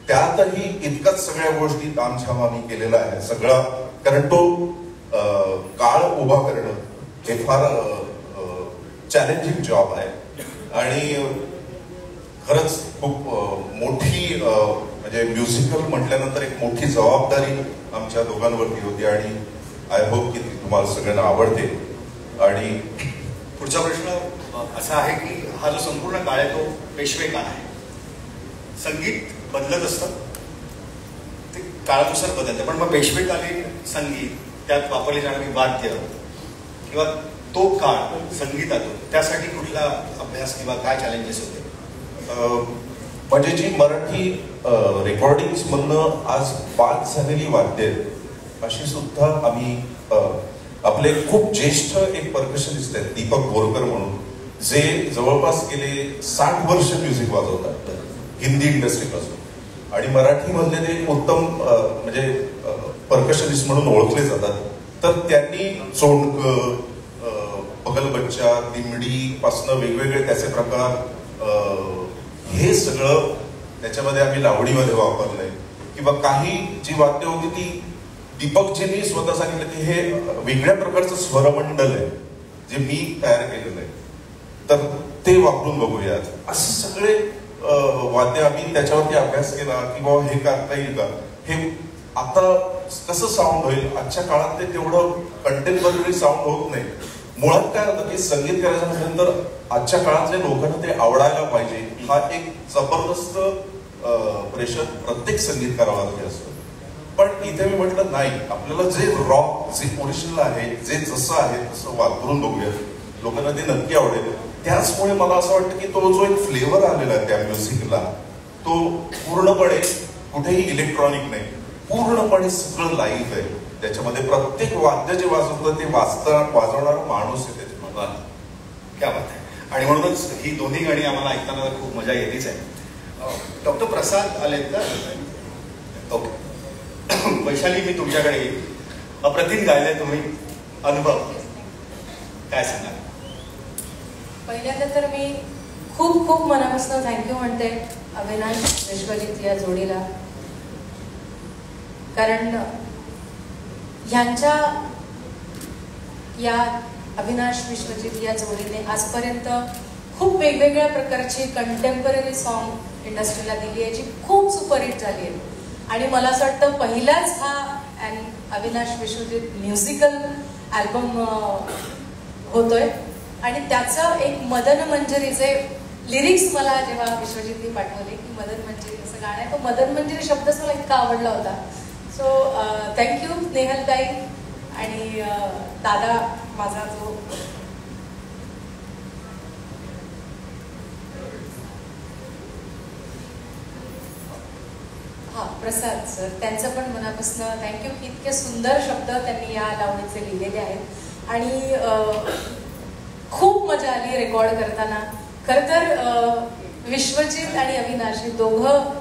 त्यातही इतकंच सगळ्या गोष्टी तामछाम आम्ही केलेला आहे सगळा. कारण तो काळ उभा करणं हे फार चॅलेंजिंग जॉब आहे आणि खरंच खूप मोठी म्हणजे म्युझिकल म्हटल्यानंतर एक मोठी जबाबदारी आमच्या दोघांवरती होती आणि आय होप की ती तुम्हाला सगळ्यांना आवडते. आणि पुढचा प्रश्न असा आहे की हा जो संपूर्ण काळ आहे तो पेशवे काळ आहे. संगीत बदलत असतं, ते काळानुसार बदलतं, पण मग पेशवेकालीन संगीत, त्यात वापरली जाणारी वाद्य किंवा तो काळ संगीतातून त्यासाठी कुठला अभ्यास किंवा काय चॅलेंजेस होते? म्हणजे जी मराठी रेकॉर्डिंग्स मधनं आज बाद झालेली वाद्य अशी सुद्धा आम्ही आपले खूप ज्येष्ठ एक पर्कशनिस्ट आहेत दीपक बोरकर म्हणून, जे जवळपास गेले 60 वर्ष म्युझिक वाजवतात हिंदी इंडस्ट्रीपासून आणि मराठीमधले ते उत्तम म्हणजे पर्कशनिस्ट म्हणून ओळखले जातात. तर त्यांनी चोंडक, पगलबच्चा, दिमडी पासनं वेगवेगळे त्याचे प्रकार, हे सगळं त्याच्यामध्ये आम्ही लावडीमध्ये वापरलंय. किंवा काही जी वाद्य होती ती दीपकजींनी स्वतः सांगितलं की हे वेगळ्या प्रकारचं स्वरमंडल आहे जे मी तयार केलेलं आहे, तर ते वापरून बघूया. असे सगळे वाद्य आम्ही त्याच्यावरती अभ्यास केला की बाबा हे करता येईल का, हे आता कसं साऊंड होईल. आजच्या काळात ते तेवढं कंटेम्पररी साऊंड होत नाही. मुळात काय होतं की संगीत करायचं म्हटल्यानंतर आजच्या काळातल्या लोकांना ते आवडायला पाहिजे, हा एक जबरदस्त प्रेशर प्रत्येक संगीतकारावरती असतो. पण इथे मी म्हटलं नाही, आपल्याला जे रॉक, जे ओरिजिनल आहे, जे जसं आहे तसं वापरून बघूया, लोकांना ते नक्की आवडेल. त्याचमुळे मला असं वाटतं की तो जो एक फ्लेवर आलेला आहे त्या म्युझिकला, तो पूर्णपणे कुठेही इलेक्ट्रॉनिक नाही, पूर्णपणे सगळं लाईव्ह आहे. त्याच्यामध्ये प्रत्येक वाद्य जे वाजवतं ते वाजवणारा माणूस आहे त्याच्यामध्ये. क्या बात आहे. आणि म्हणूनच ही दोन्ही गाणी आम्हाला ऐकताना खूप मजा येतेच आहे. डॉक्टर प्रसाद आलेत का? ओके. वैशाली, मी तुमच्याकडे अप्रतिम गायले तुम्ही, अनुभव काय सांगा? पहिल्यांदा तर मी खूप खूप मनापासून थँक्यू म्हणते अविनाश विश्वजित या जोडीला, कारण ह्यांच्या या अविनाश विश्वजित या जोडीने आजपर्यंत खूप वेगवेगळ्या प्रकारची कंटेम्पररी सॉन्ग इंडस्ट्रीला दिली आहे, जी खूप सुपरहिट झाली आहे. आणि मला असं वाटतं पहिलाच हा अविनाश विश्वजित म्युझिकल अल्बम होतोय. आणि त्याचं एक मदन मंजरीचे लिरिक्स मला जेव्हा विश्वजितनी पाठवले की मदन मंजरी असं गाणं आहे, तो मदन मंजरी शब्दच मला इतका आवडला होता. सो थँक्यू स्नेहलताई आणि दादा माझा जो प्रसाद सर, त्यांचं पण मनापासून थँक्यू की इतके सुंदर शब्द त्यांनी या लावणीचे लिहिलेले आहेत. आणि खूप मजा आली रेकॉर्ड करताना. खरं तर विश्वजित आणि अविनाश हे दोघं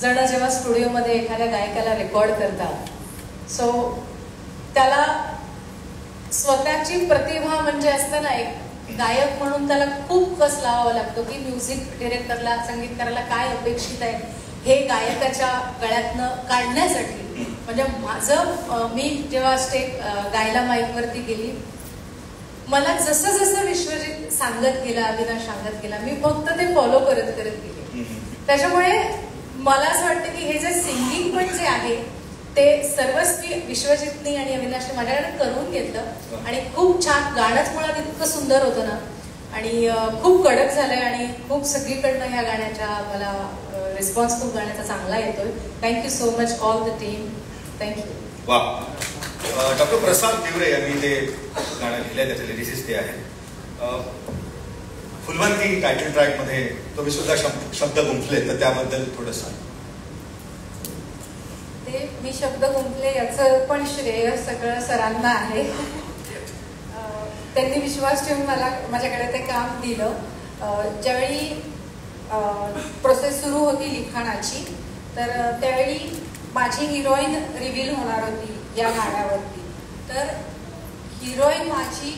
जण जेव्हा स्टुडिओमध्ये एखाद्या गायकाला रेकॉर्ड करतात, सो त्याला स्वतःची प्रतिभा म्हणजे असतं ना, एक गायक म्हणून त्याला खूप कस लावावा लागतो की म्युझिक डिरेक्टरला, संगीतकाराला काय अपेक्षित आहे हे गायकाच्या गळ्यातनं काढण्यासाठी. म्हणजे माझं मी जेव्हा स्टेप गायला माईकवरती गेली, मला जसं जसं विश्वजित सांगत गेला, अविनाश सांगत गेला, मी फक्त ते फॉलो करत करत गेले. त्याच्यामुळे मला असं वाटतं की हे जे सिंगिंग पण जे आहे ते सर्वस्वी विश्वजितनी आणि अविनाशने माझ्याकडे करून घेतलं आणि खूप छान. गाणंच मुळात इतकं सुंदर होतं ना, आणि खूप कडक झालंय आणि खूप सगळीकडनं ह्या गाण्याच्या मला रिस्पॉन्स खूप गाण्याचा चांगला येतोय. Thank you so much all the team. Thank you. वा. डॉक्टर प्रसाद दिवरे यांनी ते गाणं लिहिलंय, त्याचे लिरिसिस्ट ते आहे. फुलवंती टायटल ट्रॅक मध्ये तुम्ही सुद्धा शब्द गुंफले, तर त्याबद्दल थोडं सांग. ते मी शब्द गुंफले याचं पण श्रेय सगळं सरांना आहे. त्यांनी विश्वास ठेवून माझ्याकडे ते काम दिलं. ज्यावेळी प्रोसेस सुरू होती लिखाणाची, तर त्यावेळी माझी हिरोईन रिव्हील होणार होती या गाण्यावरती. तर हिरोईन माझी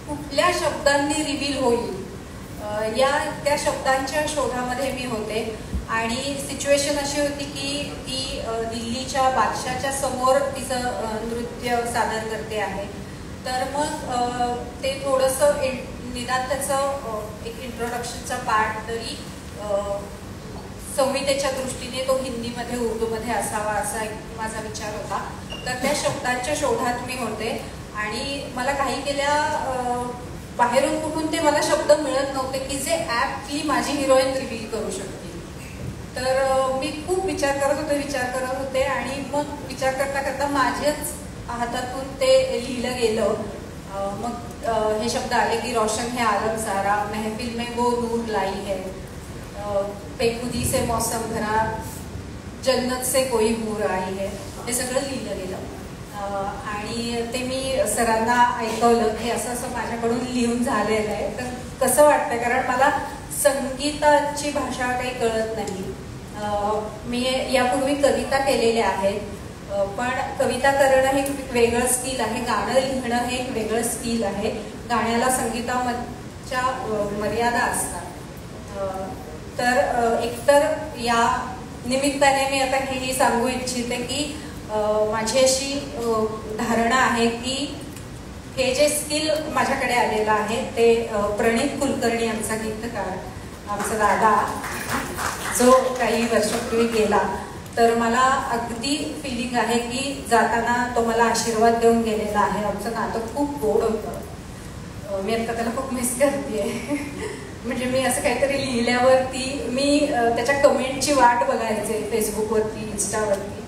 कुठल्या शब्दांनी रिव्हील होईल त्या शब्दांच्या शोधामध्ये मी होते. आणि सिच्युएशन अशी होती की ती दिल्लीच्या बादशाच्या समोर तिचं नृत्य सादर करते आहे. तर मग ते थोडंसं निदान त्याचं एक इंट्रोडक्शनचा पार्ट तरी संहितेच्या दृष्टीने तो हिंदीमध्ये उर्दूमध्ये असावा असा एक माझा विचार होता. तर त्या शब्दांच्या शोधात मी होते आणि मला काही केल्या बाहेरून कुठून ते मला शब्द मिळत नव्हते की जे ॲपली माझी हिरोईन रिव्हील करू शकते. तर मी खूप विचार करत होते आणि मग विचार करता करता माझ्याच हातातून ते लिहिलं गेलं. मग हे शब्द आले की रोशन है आलम सारा, महफिल में वो नूर लाई है, बेखुदी से मौसम भरा, जन्नत से कोई हूर आई है, हे सगळं लिहिलं गेलं. आणि ते मी सरांना ऐकवलं की असं माझ्याकडून लिहून झालेलं आहे. तर कसं वाटतं, कारण मला संगीताची भाषा काही कळत नाही. मी यापूर्वी कविता केलेल्या आहेत, पण कविता करणं हे एक वेगळं स्किल आहे, गाणं लिहिणं हे एक वेगळं स्किल आहे. गाण्याला संगीताच्या मर्यादा असतात. तर एकतर या निमित्ताने मी आता हेही सांगू इच्छिते की माझी अशी धारणा आहे की हे जे स्किल माझ्याकडे आलेलं आहे ते प्रणित कुलकर्णी आमचा गीतकार, आमचा दादा जो काही वर्षापूर्वी गेला, तर मला अगदी फिलिंग आहे की जाताना तो मला आशीर्वाद देऊन गेलेला आहे. आमचं नातं खूप गोड होतं. मी आता त्याला खूप मिस करते. म्हणजे मी असं काहीतरी लिहिल्यावरती मी त्याच्या कमेंटची वाट बघायचे फेसबुकवरती, इन्स्टावरती.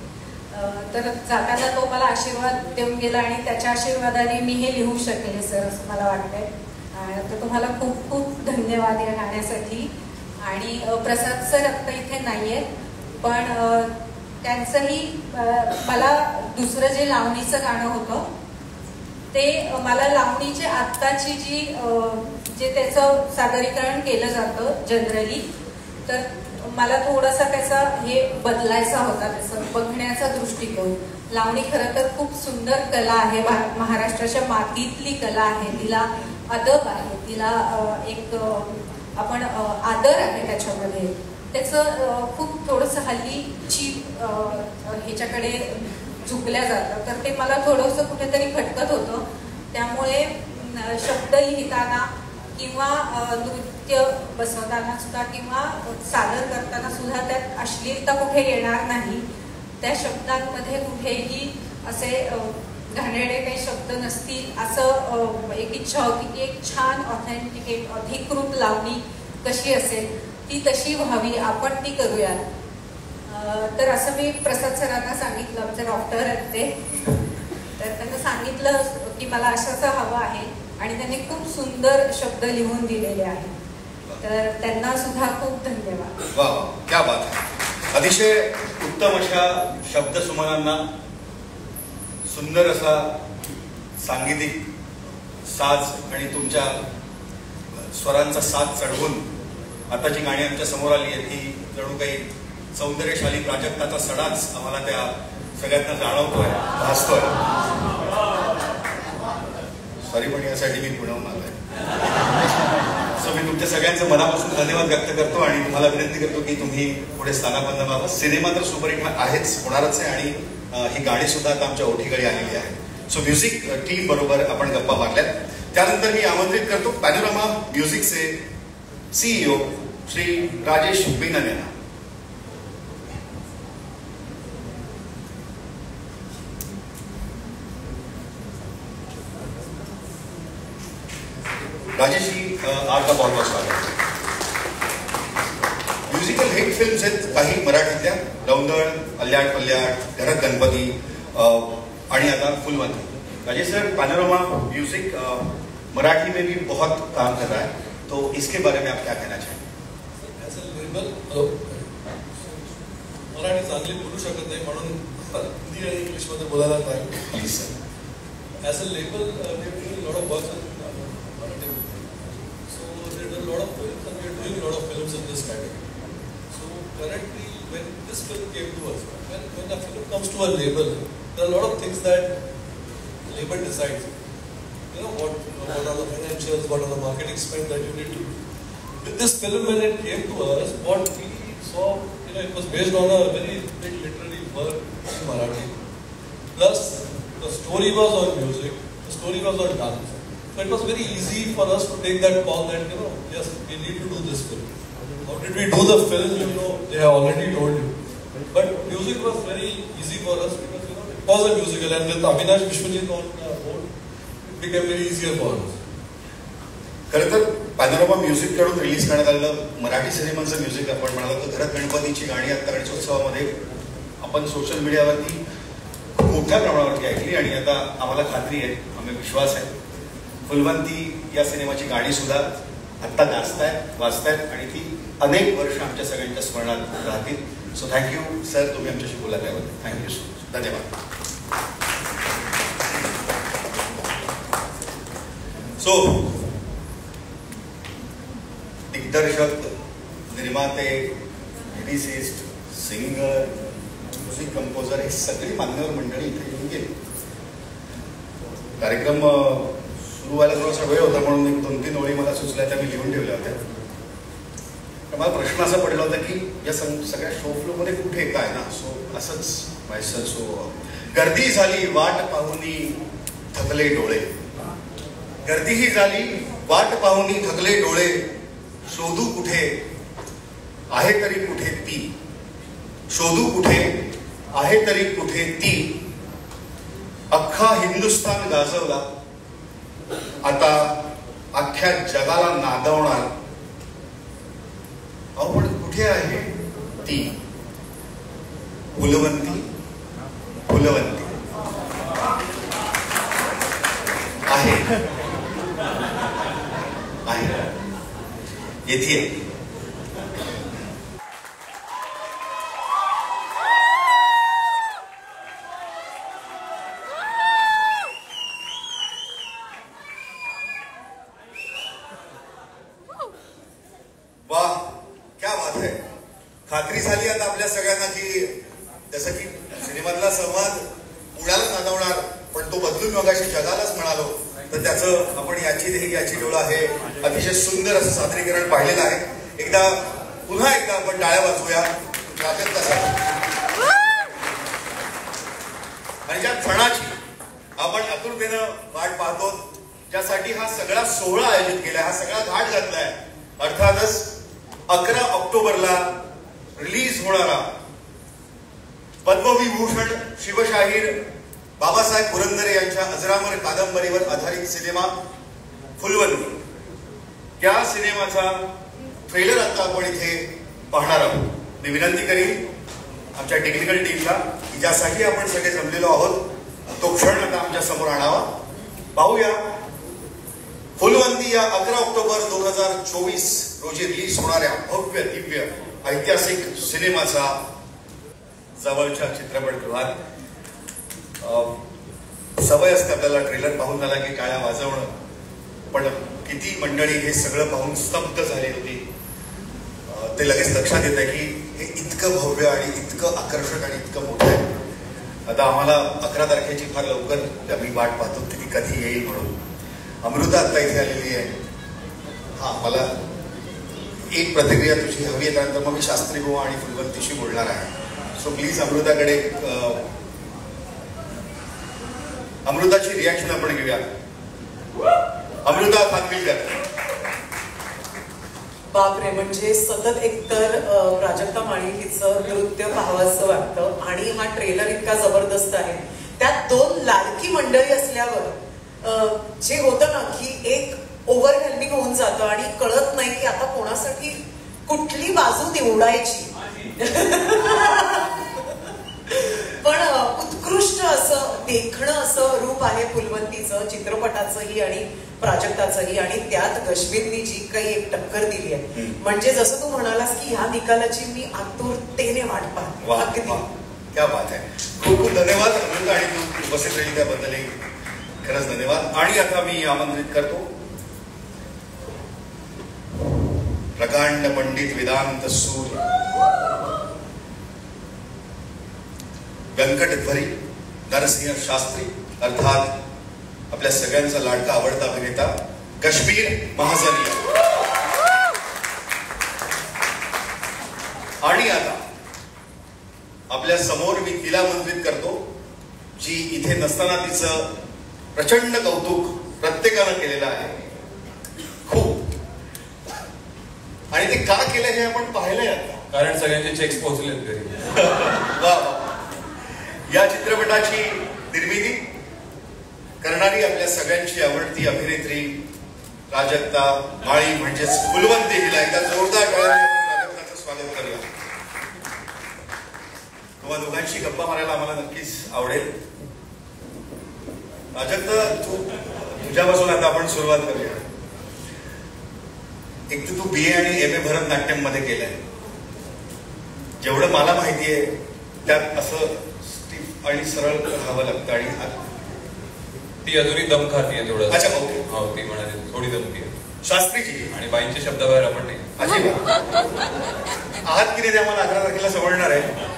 तर जाताना तो मला आशीर्वाद देऊन गेला आणि त्याच्या आशीर्वादाने मी हे लिहू शकले सर, असं मला वाटतंय. तर तुम्हाला खूप खूप धन्यवाद या गाण्यासाठी. आणि प्रसाद सर आत्ता इथे नाही आहेत, पण त्यांचंही मला दुसरं जे लावणीचं गाणं होतं ते मला लावणीची आत्ताची जे त्याचं सादरीकरण केलं जातं जनरली, तर मला थोडासा त्याचा हे बदलायचा होता, त्याचं बघण्याचा दृष्टिकोन. लावणी खरं तर खूप सुंदर कला आहे, महाराष्ट्राच्या मातीतली कला आहे, तिला अदब आहे, तिला एक आपण आदर आहे त्याच्यामध्ये. त्याचं खूप थोडंसं हल्ली चीप ह्याच्याकडे झुकल्या जातं, तर ते मला थोडंसं कुठेतरी खटकत होतं. त्यामुळे शब्द लिहिताना किंवा नृत्य बसवताना सुद्धा किंवा सादर करताना सुद्धा त्यात अश्लीलता कुठे येणार नाही. त्या शब्दांमध्ये कुठेही असे घाणेरडे काही शब्द नसतील असं एक इच्छा होती की एक छान ऑथेंटिकेट अधिकृत लावणी कशी असेल ती तशी व्हावी, आपण ती करूया. तर असं मी प्रसाद सरांना सांगितलं, आमचे डॉक्टर आहेत ते, तर त्यांना सांगितलं की मला असं हवं आहे आणि त्यांनी खूप सुंदर शब्द लिहून दिलेले आहेत. तर त्यांना सुद्धा खूप धन्यवाद. वा वा, क्या बात आहे. अतिशय उत्तम अशा शब्दसुमनांना सुंदर असा सांगीतिक साज आणि तुमच्या स्वरांचा साज चढवून आता जी गाणी आमच्या समोर आली आहेत ती जणू काही सौंदर्यशाली प्राजक्ताचा सडाच आम्हाला त्या सगळ्यांना जाणवतोय, भासतोय. सॉरी, पण यासाठी मी पुण्याहून आलोय. सो मी तुमच्या सगळ्यांचं मनापासून धन्यवाद व्यक्त करतो आणि तुम्हाला विनंती करतो की तुम्ही पुढे स्थानापन्न व्हावं. सिनेमा तर सुपरहिट आहेच, होणारच आहे आणि ही गाणी सुद्धा आता आमच्या ओठीकडे आलेली आहे. सो म्युझिक टीम बरोबर आपण गप्पा मारल्यात. त्यानंतर मी आमंत्रित करतो पॅनोरामा म्युझिकचे CEO श्री राजेश मेनन यांना. राजेश जी, आपका बहुत बहुत स्वागत. म्युझिकल हिट फिल्म्स आहेत काही मराठीतल्या, रौंदळ, अल्याट पल्याट, घरात गणपती आणि आता Phulwanti. Rajesh sir, panorama music Marathi में भी बहुत काम कर रहा है, तो इसके बारे में आप क्या कहना चाहेंगे? मराठी चांगली बोलू शकत नाही म्हणून हिंदी आणि इंग्लिश मध्ये बोलायला पाहिजे. Please sir. As a label, we are doing a lot of work on Marathi. So there are a lot of films and we are doing a lot of films in this category. So currently, when this film came to us, when a film comes to a label, there are a lot of things that the label decides. You know, what are the financials, what are the marketing spend that you need to do. With this film, when it came to us, what we saw, it was based on a very big literary work in Marathi. Plus, the story was on music, the story was on dance. So it was very easy for us to take that call that, you know, yes, we need to do this film. How did we do the film? You know, they have already told you. But music was very easy for us because, you know, it was a musical, and with Avinash Vishwajit on board, it became very easier for us. खरं तर panorama music कडून release करण्यात आलेलं Marathi सिनेमांचं music आपण म्हणालो तर घरात गणपतीची गाणी आता गणेशोत्सवामध्ये आपण सोशल मीडियावरती खूप मोठ्या प्रमाणावरती ऐकली आणि आता आम्हाला खात्री आहे, आम्ही विश्वास आहे, फुलवंती या सिनेमाची गाणी सुद्धा आत्ता गाजतायत, वाजतायत आणि ती अनेक वर्ष आमच्या सगळ्यांच्या स्मरणात राहतील. सो थँक्यू सर, तुम्ही आमच्याशी बोला त्याबद्दल. Thank you so much. धन्यवाद. सो दिग्दर्शक, निर्माते, लिरिसिस्ट, सिंगर, म्युझिक कंपोजर हे सगळी मान्यवर मंडळी इथे येऊन गेली. कार्यक्रम सुरू व्हायला थोडासा वेळ होता म्हणून 2-3 ओळी मला सुचल्या त्या मी लिहून ठेवल्या होत्या. तर मला प्रश्न असा पडला होता की या सगळ्या शो फ्लो मध्ये कुठे काय ना. सो असंच व्हायचं. सो गर्दी झाली वाट पाहुनी थकले डोळे, गर्दीही झाली वाट पाहुनी थकले डोळे, शोधू कुठे आहे तरी कुठे ती, शोधू कुठे आहे तरी कुठे ती, अख्खा हिंदुस्थान गाजवला आता अख्ख्या जगाला नादवणार. अहो पण कुठे आहे ती फुलवंती, फुलवंती आहे, आहे, येथे. वा क्या बात आहे. खात्री झाली आता आपल्या सगळ्यांना की जसं की सिनेमातला संवाद पुण्याला नादवणार पण तो बदलून मगाशी जगालाच म्हणालो, तर त्याचं आपण याची देही याची डोळा हे अतिशय सुंदर असं सादरीकरण पाहिलेलं आहे. पुन्हा एकदा आपण टाळ्या वाजवूया प्राजक्तासाठी. आणि ज्या क्षणाची आपण आतुरतेनं वाट पाहतो, ज्यासाठी हा सगळा सोहळा आयोजित केलाय, हा सगळा घाट घातलाय, अर्थातच 11 ऑक्टोबरला रिलीज होणारा पद्मविभूषण शिवशाहीर बाबासाहेब पुरंदरे यांच्या अजरामर कादंबरीवर आधारित सिनेमा फुलवंती. त्या सिनेमाचा ट्रेलर आता आपण इथे पाहणार आहोत. मी विनंती करीन आमच्या टेक्निकल टीमला की ज्यासाठी आपण सगळे जमलेलो आहोत तो क्षण आता आमच्या समोर आणावा. पाहूया फुलवंती या 11 ऑक्टोबर 2024 रोजी रिलीज होणाऱ्या भव्य दिव्य ऐतिहासिक सिनेमाचा जवळच्या चित्रपटगृहात. सवय असते आपल्याला ट्रेलर पाहून झाला की टाळ्या वाजवणं, पण किती मंडळी हे सगळं पाहून स्तब्ध झाली होती. ते लगेच लक्षात येत आहे की हे इतकं भव्य आणि इतकं आकर्षक आणि इतकं मोठं आहे. आता आम्हाला 11 तारखेची फार लवकर आम्ही वाट पाहतो की ती कधी येईल म्हणून. अमृता आता इथे आलेली आहे. हा, मला एक प्रतिक्रिया तुझी हवी आहे, त्यानंतर मग मी शास्त्री बुवा आणि फुलवंतीशी बोलणार आहे. सो प्लीज अमृताकडे अमृताची रिॲक्शन आपण घेऊया. अमृता खानविलकर. बापरे, म्हणजे सतत एकतर प्राजक्ता माळी हिचं नृत्य पाहावंसं वाटतं आणि हा ट्रेलर इतका जबरदस्त आहे. त्यात 2 लाडकी मंडळी असल्यावर जे होतं ना की एक ओव्हरवेल्मिंग होऊन जातं आणि कळत नाही की आता कोणासाठी कुठली बाजू निवडायची. पण उत्कृष्ट असं देखणं असं रूप आहे फुलवंतीचं, चित्रपटाचंही आणि प्राजक्ताचंही. आणि त्यात गश्मीरनी जी काही एक टक्कर दिली आहे, म्हणजे जसं तू म्हणालास की ह्या निकालाची मी आतुरतेने वाट पाहते. क्या बात आहे. खूप खूप धन्यवाद अमृता, आणि तू उपस्थित राहिली त्याबद्दलही खरंच धन्यवाद. आणि आता मी आमंत्रित करतो प्रकांड पंडित वेदांत सूर व्यंकटध्वरी नरसिंह शास्त्री, अर्थात आपल्या सगळ्यांचा लाडका आवडता अभिनेता कश्मीर महाजनिया. आणि आता आपल्या समोर मी तिला आमंत्रित करतो जी इथे नसताना तिचं प्रचंड कौतुक प्रत्येकानं केलेलं आहे खूप. आणि ते का केलं हे आपण पाहिलंय आता, कारण सगळ्यांचे चेक्स पोहोचलेत घरी. वा. या चित्रपटाची निर्मिती करणारी आपल्या सगळ्यांची आवडती अभिनेत्री प्राजक्ता माळी म्हणजेच फुलवंती. हिला एकदा जोरदार टाळ्यांनी प्राजक्ताचं स्वागत करूया. तुम्हा दोघांशी गप्पा मारायला आम्हाला नक्कीच आवडेल. प्राजक्ता, तुझ्यापासून आता आपण सुरुवात करूया. एक तर तू BA आणि MA भरतनाट्यम मध्ये केलंय. जेवढं मला माहितीये त्यात असं स्टिफ आणि सरळ राहावं लागतं. आणि ती अजूनही दम खातीये थोडं. अच्छा, ओके. हो, ती म्हणाली थोडी दमती आहे. शास्त्रीची आणि बाईंच्या शब्दाबाहेर आपण नाही. अजिबात आहात की नाही ते आम्हाला 11 तारखेला समजणार आहे.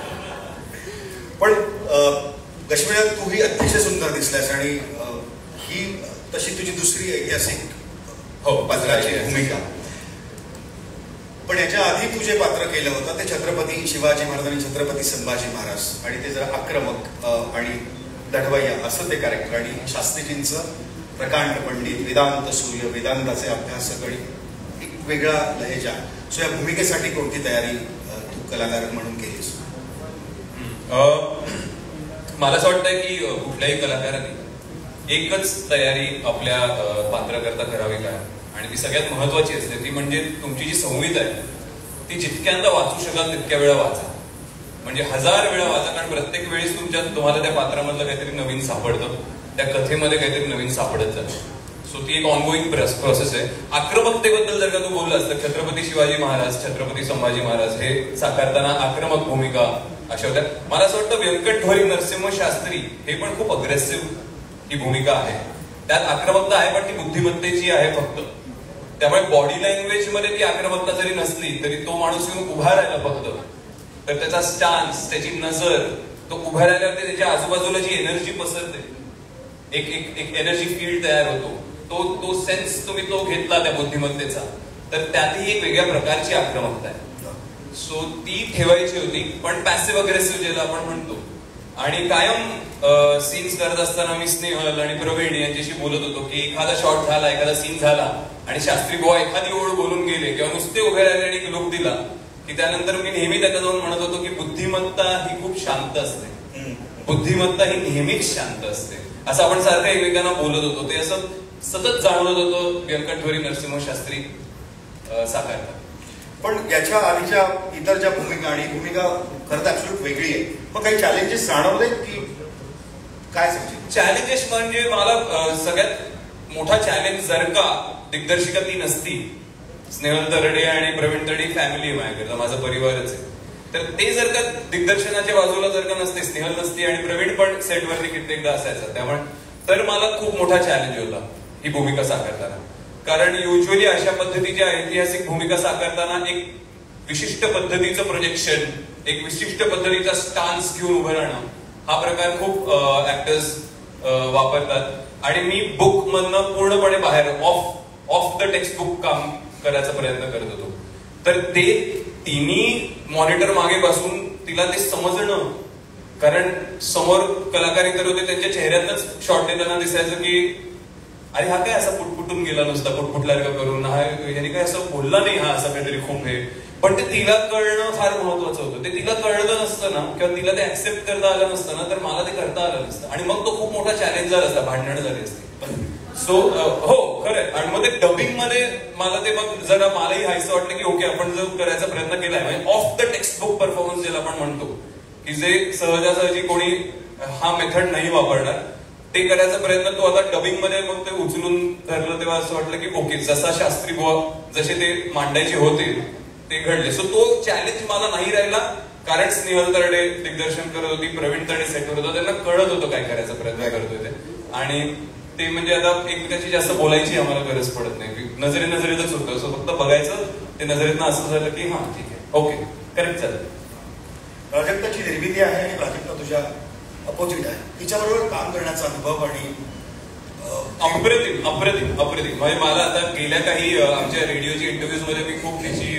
पण कश्मीर, तूही अतिशय सुंदर दिसलास आणि ही तशी तुझी दुसरी ऐतिहासिक पात्राची भूमिका. पण याच्या आधी तू जे पात्र केलं होतं ते छत्रपती शिवाजी महाराज आणि छत्रपती संभाजी महाराज, आणि ते जरा आक्रमक आणि लढवय्या असं ते कॅरेक्टर. आणि शास्त्रीजींचं प्रकांड पंडित, वेदांत सूर्य, वेदांताचे अभ्यासक आणि एक वेगळा लहेजा. सो या भूमिकेसाठी कोणती तयारी तू कलाकार म्हणून केलीस? मला असं वाटतंय की कुठल्याही कलाकाराने एकच तयारी आपल्या पात्राकरता करावी काय, आणि ती सगळ्यात महत्वाची असते. ती म्हणजे तुमची जी संहिता आहे ती जितक्यांदा वाचू शकाल तितक्या वेळा वाचा. म्हणजे 1000 वेळा वाचा, कारण प्रत्येक वेळेस तुम्हाला त्या पात्रामधलं काहीतरी नवीन सापडतं, त्या कथेमध्ये काहीतरी नवीन सापडत जातं. सो ती एक ऑनगोईंग प्रोसेस आहे. आक्रमकतेबद्दल जर का तू बोललास तर छत्रपती शिवाजी महाराज, छत्रपती संभाजी महाराज हे साकारताना आक्रमक भूमिका अशा होत्या. मला असं वाटतं व्यंकटध्वरी नरसिंह शास्त्री हे पण खूप अग्रेसिव्ह ही भूमिका आहे. त्यात आक्रमकता आहे पण ती बुद्धिमत्तेची आहे फक्त. त्यामुळे बॉडी लँग्वेज मध्ये ती आक्रमकता जरी नसली तरी तो माणूस येऊन उभा राहिला फक्त, तर त्याचा स्टान्स, त्याची नजर, तो उभा राहिल्यावरती त्याच्या आजूबाजूला जी एनर्जी पसरते, एक एनर्जी फील्ड तयार होतो, तो सेन्स तुम्ही तो घेतला त्या बुद्धिमत्तेचा, तर त्यातही एक वेगळ्या प्रकारची आक्रमकता आहे. सो ती ठेवायची होती, पण पॅसिव्ह अग्रेसिव्ह ज्याला आपण म्हणतो. आणि कायम सीन्स करत असताना मी स्नेहल आणि प्रवीण यांच्याशी बोलत होतो की एखादा शॉट झाला, एखादा सीन झाला आणि शास्त्री बुवा एखादी ओळ बोलून गेले किंवा नुसते उभे राहिले आणि एक लुक दिला की त्यानंतर मी नेहमी त्याच्या जाऊन म्हणत होतो की बुद्धिमत्ता ही खूप शांत असते, बुद्धिमत्ता ही नेहमीच शांत असते, असं आपण सारखं एकमेकांना बोलत होतो. ते असं सतत जाणवत होतं व्यंकटध्वरी नरसिंह शास्त्री साकारतात. पण याच्या आधीच्या इतर ज्या भूमिका आणि भूमिका खरं तर ऍब्सोल्यूट वेगळी आहे, पण काही चॅलेंजेस जाणवले की काय समजेल? चॅलेंजेस म्हणजे मला सगळ्यात मोठा चॅलेंज जर का दिग्दर्शिका ती नसती, स्नेहल तरडे आणि प्रवीण तरडे फॅमिली आहे माझ्याकडे, माझा परिवारच आहे, तर ते जर का दिग्दर्शनाच्या बाजूला जर का नसते, स्नेहल नसती आणि प्रवीण पण सेटवरती कित्येकदा असायचा, त्यामुळे तर मला खूप मोठा चॅलेंज होता ही भूमिका साकारताना. कारण युजली अशा पद्धतीच्या ऐतिहासिक भूमिका साकारताना एक विशिष्ट पद्धतीचं प्रोजेक्शन, एक विशिष्ट पद्धतीचा स्टान्स घेऊन उभं राहणं हा प्रकार खूप ऍक्टर्स वापरतात आणि मी बुक मधनं पूर्णपणे बाहेर ऑफ द टेक्स्ट बुक काम करायचा प्रयत्न करत होतो. तर ते तिन्ही मॉनिटर मागे बसून तिला ते समजणं, कारण समोर कलाकार इतर होते, त्यांच्या चेहऱ्यातच शॉट देताना दिसायचं की अरे हा काय असा पुटपुटून गेला नुसता, पुटपुटल्यासारखं करून, हा याने काय असं बोलला नाही, हा असं काहीतरी खूप हे. पण ते तिला कळणं फार महत्वाचं होतं. ते तिला कळलं नसतं ना किंवा तिला ते ऍक्सेप्ट करता आलं नसतं ना, तर मला ते करता आलं नसतं आणि मग तो खूप मोठा चॅलेंज झाला असता, भांडण झाली असते. सो हो खरंय. आणि मग ते डबिंग मध्ये मला ते मग जरा मलाही हायचं वाटलं की ओके आपण जो करायचा प्रयत्न केलाय म्हणजे of the text book performance ज्याला आपण म्हणतो, की जे सहजासहजी कोणी हा मेथड नाही वापरणार, ते करायचा प्रयत्न तो आता डबिंग मध्ये मग ते उचलून धरलं. तेव्हा असं वाटलं की ओके जसा शास्त्री बुवा जसे ते मांडायचे होते ते घडले. सो तो चॅलेंज मला नाही राहिला, कारण स्नेहल तरडे दिग्दर्शन करत होती, प्रवीण तरडे सेटवर होता, त्यांना कळत होतं काय करायचा प्रयत्न करतोय ते. आणि ते म्हणजे आता एकमेकांची जास्त बोलायची आम्हाला गरज पडत नाही, नजरेतच होतं. सो फक्त बघायचं, ते नजरेतनं असं झालं की हा ठीक आहे, ओके करेक्ट चालेल. प्राजक्ताची निर्मिती आहे आणि प्राजक्ता तुझ्या अपोजिट आहे, तिच्याबरोबर काम करण्याचा अनुभव आणि अप्रतिम अप्रतिम अप्रतिम. म्हणजे मला आता गेल्या काही आमच्या रेडिओच्या इंटरव्ह्यूज मध्ये मी खूप तिची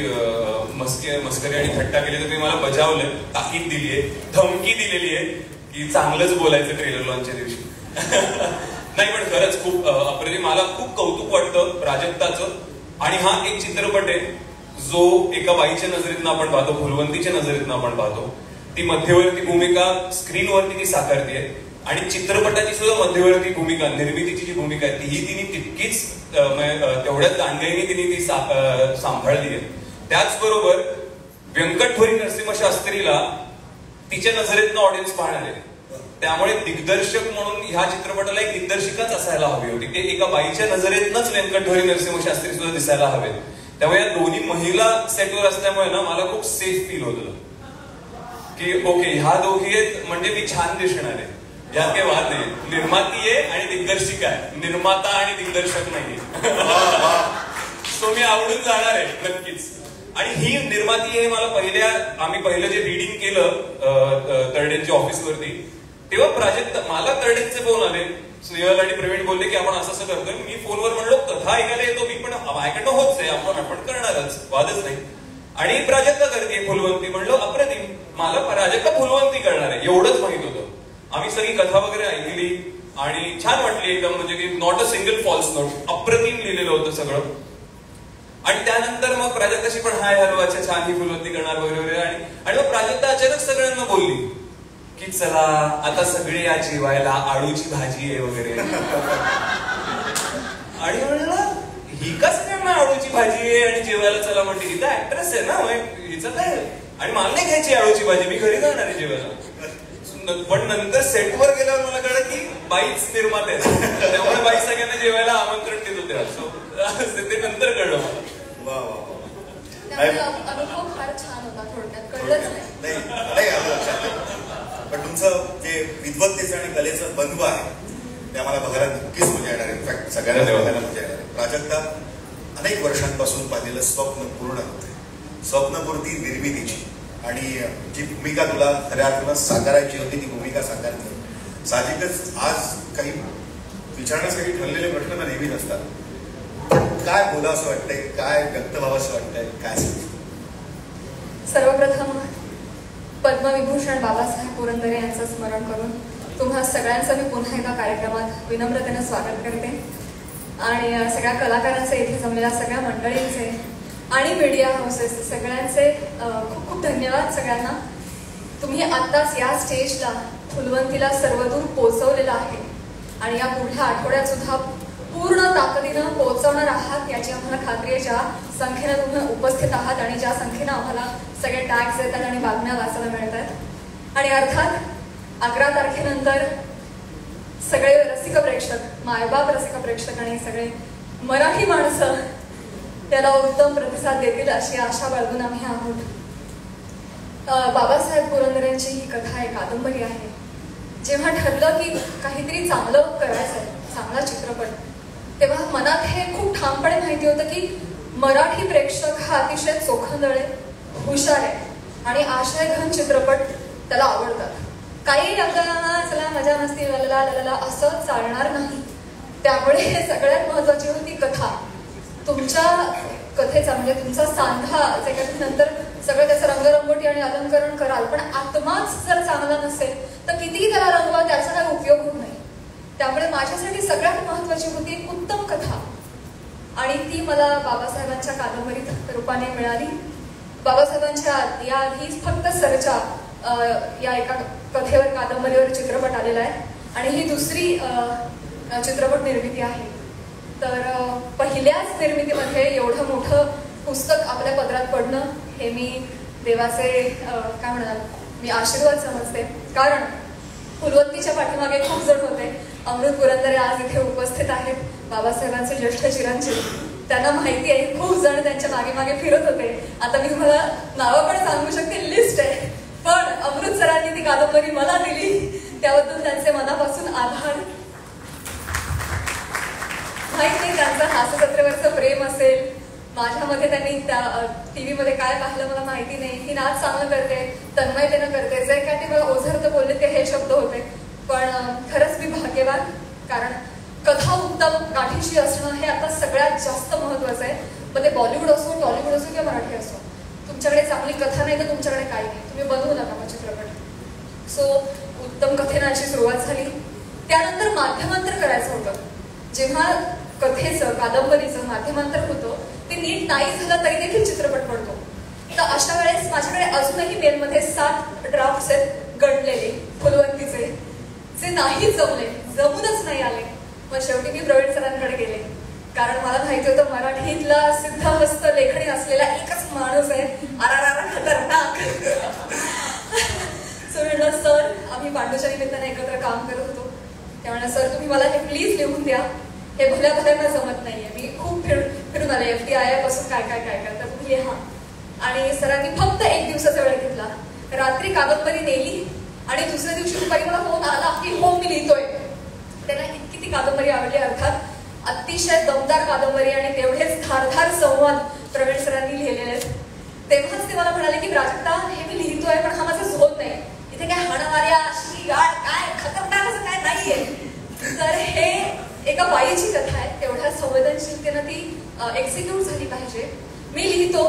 मस्करी आणि थट्टा केली, तर मी मला बजावलं, ताकीद दिलीये, धमकी दिलेली आहे की चांगलंच बोलायचं ट्रेलर लॉन्चच्या दिवशी. नाही पण खरंच खूप अप्रतिम, मला खूप कौतुक वाटतं प्राजक्ताचं. आणि हा एक चित्रपट आहे जो एका बाईच्या नजरेतनं आपण पाहतो, फुलवंतीच्या नजरेतनं आपण पाहतो. ती मध्यवर्ती भूमिका स्क्रीनवरती ती साकारते आणि चित्रपटाची सुद्धा मध्यवर्ती भूमिका, निर्मितीची जी भूमिका आहे तीही तिने तितकीच तेवढ्याच दांडग्याने तिने ती सांभाळली आहे. त्याचबरोबर व्यंकटभोरी नरसिंह शास्त्रीला तिच्या नजरेतनं ऑडियन्स पाहणार आहे. त्यामुळे दिग्दर्शक म्हणून ह्या चित्रपटाला एक दिग्दर्शिकाच असायला हवी होती. ते एका बाईच्या नजरेतनंच व्यंकटभोरी नरसिंह शास्त्री सुद्धा दिसायला हवे. त्यामुळे या दोन्ही महिला सेटवर असल्यामुळे ना मला खूप सेफ फील होतं की ओके ह्या दोघी आहेत म्हणजे मी छान दिसणार आहे. यात काही वाद नाही. निर्माती आहे आणि दिग्दर्शिका आहे, निर्माता आणि दिग्दर्शक नाहीये. सो मी आवडून जाणार आहे नक्कीच. आणि ही निर्माती आहे. मला आम्ही पहिलं जे रीडिंग केलं तरडेंच्या ऑफिसवरती तेव्हा प्राजक्त मला तरडेंचे फोन आले. स्नेहल आणि प्रवीण बोलले की आपण असं करतोय. मी फोनवर म्हणलो कथा ऐकायला येतो मी, पण माझ्याकडनं होच आहे, आपण करणारच, वादच नाही. आणि प्राजक्ता करते फुलवंती. म्हणलो अप्रतिम, मला प्राजक्ता फुलवंती करणार आहे एवढंच माहित होतं. आम्ही सगळी कथा वगैरे ऐकली आणि छान वाटली एकदम, म्हणजे की not a single false note, अप्रतिम लिहिलेलं होतं सगळं. आणि त्यानंतर मग प्राजक्ताशी पण हाय हॅलो अच्छा छान ही फुलवंती करणार वगैरे वगैरे. आणि मग प्राजक्ता अचानक सगळ्यांना बोलली की चला आता सगळे या जेवायला, आळूची भाजी आहे वगैरे. आणि म्हणलं ही का सगळ्यांना आळूची भाजी आहे आणि जेवायला चला म्हणते, ही तर ऍक्ट्रेस आहे ना, हिचं काय. आणि मला नाही घ्यायची आळूची भाजी, मी घरी जाणार आहे जेवायला. पण नंतर सेटवर गेल्यावर मला कळलं की बाईच निर्माते आहेत, त्यामुळे बाई सगळ्यांना जेवायला आमंत्रण देत होत्या. सो ते नंतर कळलं मला. अनुभव फार छान होता, थोडक्यात कळलंच नाही. पण तुमचं जे विद्वत्तेचं आणि कलेचं बंधू आहे ते आम्हाला बघायला नक्कीच मजा येणार आहे. इनफॅक्ट सगळ्यांना बघायला मजा येणार आहे. प्राजक्ता अनेक वर्षांपासून पाहिलेलं स्वप्न पूर्ण होते, स्वप्नपूर्ती निर्मितीची. आणि जी भूमिका तुला खऱ्या अर्थानं साकारायची होती ती भूमिका साकारली. साहजिकच आज काही विचारण्यासाठी ठरलेले प्रश्न नेहमी नसतात, पण काय बोला असं वाटतंय, काय व्यक्त व्हावं असं वाटतंय, काय सांगतो? सर्वप्रथम पद्मविभूषण बाबासाहेब पुरंदरे यांचं स्मरण करून तुम्हा सगळ्यांचं मी पुन्हा एका कार्यक्रमात विनम्रतेनं स्वागत करते. आणि सगळ्या कलाकारांचे, इथे जमलेल्या सगळ्या मंडळींचे आणि मीडिया हाऊसेस सगळ्यांचे खूप खूप धन्यवाद सगळ्यांना. तुम्ही आत्ताच या स्टेजला फुलवंतीला सर्वदूर पोहोचवलेलं आहे आणि या पुढल्या आठवड्यात सुद्धा पूर्ण ताकदीनं पोहोचवणार आहात याची आम्हाला खात्री आहे. ज्या संख्येनं तुम्ही उपस्थित आहात आणि ज्या संख्येनं आम्हाला सगळे टॅग्स येतात आणि बातम्या वाचायला मिळतात. आणि अर्थात 11 तारखेनंतर सगळे रसिक प्रेक्षक, मायबाप रसिक प्रेक्षक आणि सगळे मराठी माणसं त्याला उत्तम प्रतिसाद देतील अशी आशा बाळगून आम्ही आहोत. बाबासाहेब पुरंदरेंची ही कथा आहे, कादंबरी आहे. जेव्हा ठरलं की काहीतरी चांगलं करायचं आहे, चांगला चित्रपट, तेव्हा मनात हे खूप ठामपणे माहिती होतं की मराठी प्रेक्षक हा अतिशय चोखंदळ आहे, हुशार आहे आणि आशयघन चित्रपट त्याला आवडतात. काही आपल्याला चला मजा मस्ती ललला असं चालणार नाही. त्यामुळे सगळ्यात महत्वाची होती कथा. तुमच्या कथेचा म्हणजे तुमचा सांधा जे काही नंतर सगळं त्याचं रंगरंगोटी आणि अलंकरण कराल, पण आत्माच जर चांगला नसेल तर कितीही त्याला रंगवा त्याचा काही उपयोग होत नाही. त्यामुळे माझ्यासाठी सगळ्यात महत्वाची होती एक उत्तम कथा आणि ती मला बाबासाहेबांच्या कादंबरीत रूपाने मिळाली. बाबासाहेबांच्या याआधी फक्त सरचा या एका कथेवर, कादंबरीवर चित्रपट आलेला आहे आणि ही दुसरी चित्रपट निर्मिती आहे. तर पहिल्याच निर्मितीमध्ये एवढं मोठं पुस्तक आपल्या पदरात पडणं हे मी देवाचे काय म्हणाल मी आशीर्वाद समजते. कारण फुलवंतीच्या पाठीमागे खूप जण होते. अमृत पुरंदरे आज इथे उपस्थित आहेत, बाबासाहेबांचे ज्येष्ठ चिरंजीव. त्यांना माहिती आहे खूप जण त्यांच्या मागे मागे फिरत होते. आता मी तुम्हाला नावं पण सांगू शकते, लिस्ट आहे. पण अमृत सरांनी ती कादंबरी मला दिली त्याबद्दल त्यांचे मनापासून आभार. माहित नाही त्यांचं हास्यजत्रेवरचं प्रेम असेल, माझ्यामध्ये त्यांनी त्या टीव्ही मध्ये काय पाहिलं मला माहिती नाही. ही नाच चांगलं करते, तन्मयतेनं करते, जे काय ते मला ओझरतं बोलले ते हे शब्द होते. पण खरंच मी भाग्यवान, कारण कथा उत्तम गाठीशी असणं हे आता सगळ्यात जास्त महत्वाचं आहे. मग ते बॉलिवूड असो, टॉलिवूड असो किंवा मराठी असो, तुमच्याकडे चांगली कथा नाही तर तुमच्याकडे काही नाही, तुम्ही बनवू नका मग चित्रपट. सो उत्तम कथेनं अशी सुरुवात झाली. त्यानंतर माध्यमांतर करायचं होतं. जेव्हा कथेचं कादंबरीचं माध्यमांतर होतं ते नीट नाही झालं तरी देखील चित्रपट पडतो. तर अशा वेळेस माझ्याकडे अजूनही मेलमध्ये 7 ड्राफ्ट्स आहेत गणलेले फुलवंतीचे, जे नाही जमूनच नाही आले. मग शेवटी मी प्रवीण सरांकडे गेले, कारण मला माहिती होतं मराठीतला सिद्धहस्त लेखणी असलेला एकच माणूस आहे, आरारारा खतरनाक. सो म्हटलं सर, आम्ही पांडूच्या निमित्ताने एकत्र काम करत होतो, त्यामुळे सर तुम्ही मला हे प्लीज लिहून द्या, हे भल्या भल्यांना जमत नाहीये. मी खूप फिरून आले FTII पासून काय तर तुम्ही लिहा. आणि सरांनी फक्त 1 दिवसाचा वेळ घेतला. रात्री कादंबरी नेली आणि दुसऱ्या दिवशी दुपारी मला फोन आला की हो मी लिहितोय. त्यांना इतकी ती कादंबरी आवडली. अर्थात अतिशय दमदार कादंबरी आणि तेवढेच धारधार संवाद प्रवीण सरांनी लिहिलेले आहेत. तेव्हाच ते मला म्हणाले की प्राजक्ता, हे मी लिहितोय पण हा माझा झोत नाही, इथे काय हाणामार्या गाड काय खतरनाक असं काय नाहीये. तर हे एका बाईची कथा आहे, तेवढ्या संवेदनशीलतेनं ती एक्झिक्यूट झाली पाहिजे. मी लिहितो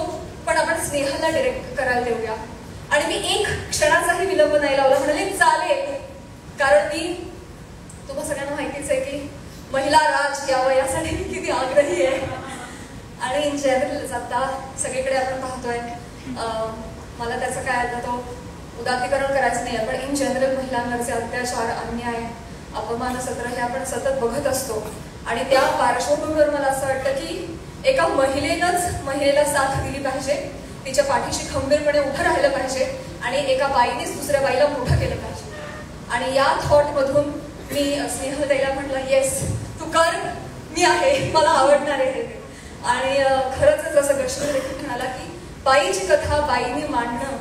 पण आपण स्नेहाला डिरेक्ट करायला देऊया. आणि मी 1 क्षणाचाही विलंब नाही लावला, म्हणाले चालेल. कारण मी तुम्हा सगळ्यांना माहितीच आहे की महिला राज यावं यासाठी मी किती आग्रही आहे. आणि इन जनरल आता सगळीकडे आपण पाहतोय, मला त्याचं काय आता तो उदात्तीकरण करायचं नाही, पण इन जनरल महिलांवरचे अत्याचार, अन्याय, अपमान सत्र हे आपण सतत बघत असतो. आणि त्या पार्श्वभूमीवर मला असं वाटतं की एका महिलेला साथ दिली पाहिजे, तिच्या पाठीशी खंबीरपणे उभं राहिलं पाहिजे आणि एका बाईनेच दुसऱ्या बाईला मोठं केलं पाहिजे. आणि या थॉटमधून मी स्नेहलताईला म्हटलं येस तू कर, मी आहे, मला आवडणार आहे ते. आणि खरंच जसं गश्मीर देखील म्हणाला की बाईची कथा बाईने मांडणं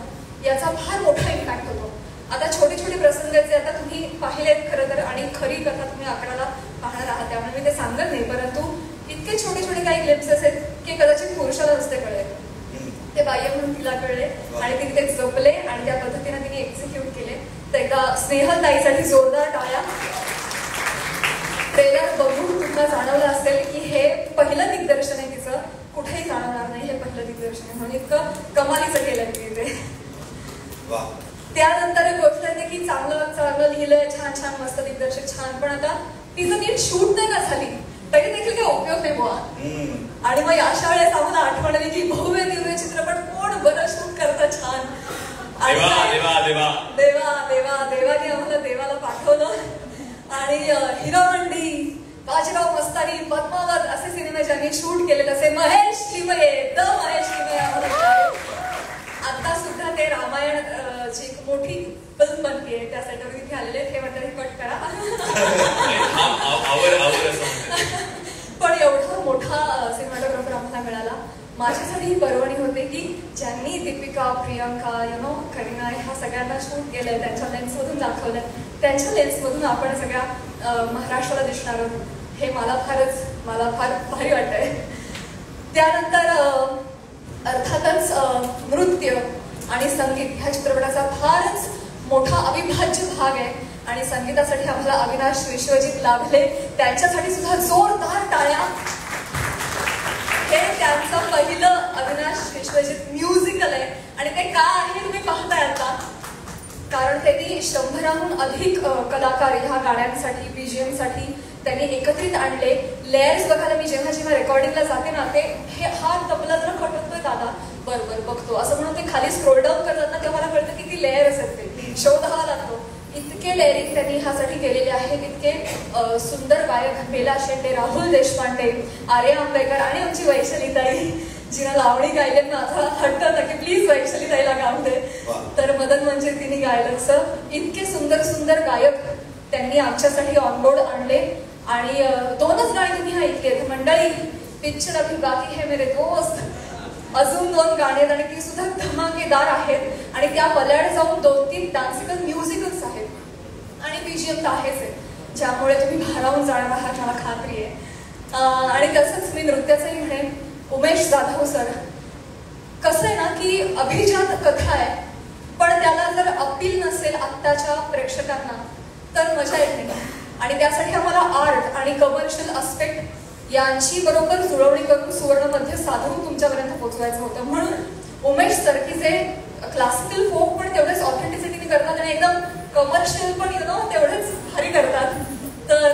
याचा फार मोठा इम्पॅक्ट होतो. आता छोटे छोटे प्रसंगाचे आता तुम्ही पाहिलेत खरं तर, आणि खरी कथा तुम्ही 11ला पाहणार आहात, त्यामुळे मी ते सांगत नाही. परंतु इतके छोटे छोटे काही ग्लिम्सेस आहेत की कदाचित पुरुषाला नसते कळले, ते बाह्य म्हणून तिला कळले आणि तिने ते जपले आणि त्या पद्धतीने तिने एक्झिक्यूट केले. तर एकदा स्नेहलताईसाठी जोरदार टाळ्या. ट्रेलर बघून तुम्हाला जाणवलं असेल की हे पहिलं दिग्दर्शन आहे तिचं, कुठेही जाणवणार नाही हे पहिलं दिग्दर्शन आहे, म्हणून इतकं कमालीचं केलं तिने ते. त्यानंतर एक गोष्ट आहे की चांगलं लिहिलंय, छान मस्त दिग्दर्शक छान, पण आता तिचं नीट शूट नाही का झाली तरी देखील काही उपयोग नाही बुवा. आणि मग अशा वेळेस आम्हाला आठवण आली की भव्य दिव्य चित्रपट कोण बरं शूट करतं छान. देवाने आम्हाला देवाला पाठवलं. आणि हिरामंडी, बाजीराव मस्तानी, पद्मावत असे सिनेमे ज्यांनी शूट केले तसे महेश लिमये आम्हाला. आता सुद्धा ते रामायण ची एक मोठी फिल्म बनतीये, त्या सेटवर इथे आलेले हे मंडळी कट करा. पण एवढा मोठा सिनेमॅटोग्राफर आम्हाला मिळाला. माझ्यासाठी ही पर्वणी होते की ज्यांनी दीपिका, प्रियंका, करीना ह्या सगळ्यांना शूट केलंय, त्यांच्या लेन्समधून दाखवलंय, त्यांच्या लेन्समधून आपण सगळ्या महाराष्ट्राला दिसणार आहोत. हे मला फार भारी वाटतंय. त्यानंतर अर्थातच नृत्य आणि संगीत ह्या चित्रपटाचा फारच मोठा अविभाज्य भाग आहे. आणि संगीतासाठी आम्हाला अविनाश विश्वजित लाभले, त्यांच्यासाठी सुद्धा जोरदार टाळ्या. हे त्यांचं पहिलं अविनाश विश्वजित म्युझिकल आहे आणि ते का आहे तुम्ही पाहताय आता, कारण त्यांनी 100हून अधिक कलाकार ह्या गाण्यांसाठी, BGM साठी त्यांनी एकत्रित आणले. लेयर्स बघायला मी जेव्हा रेकॉर्डिंगला जाते ना, ते हा तबला जर खटकतोय दादा, बरोबर बघतो असं म्हणून ते खाली स्क्रोल डाऊन करतात ना, तेव्हा मला कळतं किती लेयर्स आहेत, ते शोधावा लागतो. इतके लेअरिंग त्यांनी ह्यासाठी केलेले आहेत. इतके सुंदर गायक बेला शेंडे, राहुल देशपांडे, आर्या आंबेकर आणि आमची वैशालीताई, जिला लावणी गायले माझा हट्ट होता की प्लीज वैशालीताईला गाऊ दे, तर मदन म्हणजे तिने गायलं. सर इतके सुंदर गायक त्यांनी आमच्यासाठी ऑनबोर्ड आणले. आणि 2च गाणी तुम्ही ऐकलीत मंडळी, पिक्चर अभी बाकी है मेरे दोस्त, अजून 2 गाणी आणि ती सुद्धा धमाकेदार आहेत. आणि त्या पल्याड जाऊन 2-3 डान्सिकल म्युझिकल्स आहेत आणि BGM तर आहेच आहे, ज्यामुळे तुम्ही भारावून जाणार आहात मला खात्री आहे. आणि तसंच मी नृत्याचंही म्हणेन, उमेश जाधव सर, कसं आहे ना की अभिजात कथा आहे, पण त्याला जर अपील नसेल आत्ताच्या प्रेक्षकांना तर मजा येत नाही. आणि त्यासाठी आम्हाला आर्ट आणि कमर्शियल अस्पेक्ट यांची बरोबर जुळवणी करून सुवर्णमध्ये साधून तुमच्यापर्यंत पोहोचवायचं होतं. म्हणून उमेश सर की जे क्लासिकल फोक पण तेवढेच ऑथेंटिसिटीने करतात आणि एकदम कमर्शियल पण तेवढेच भारी करतात, तर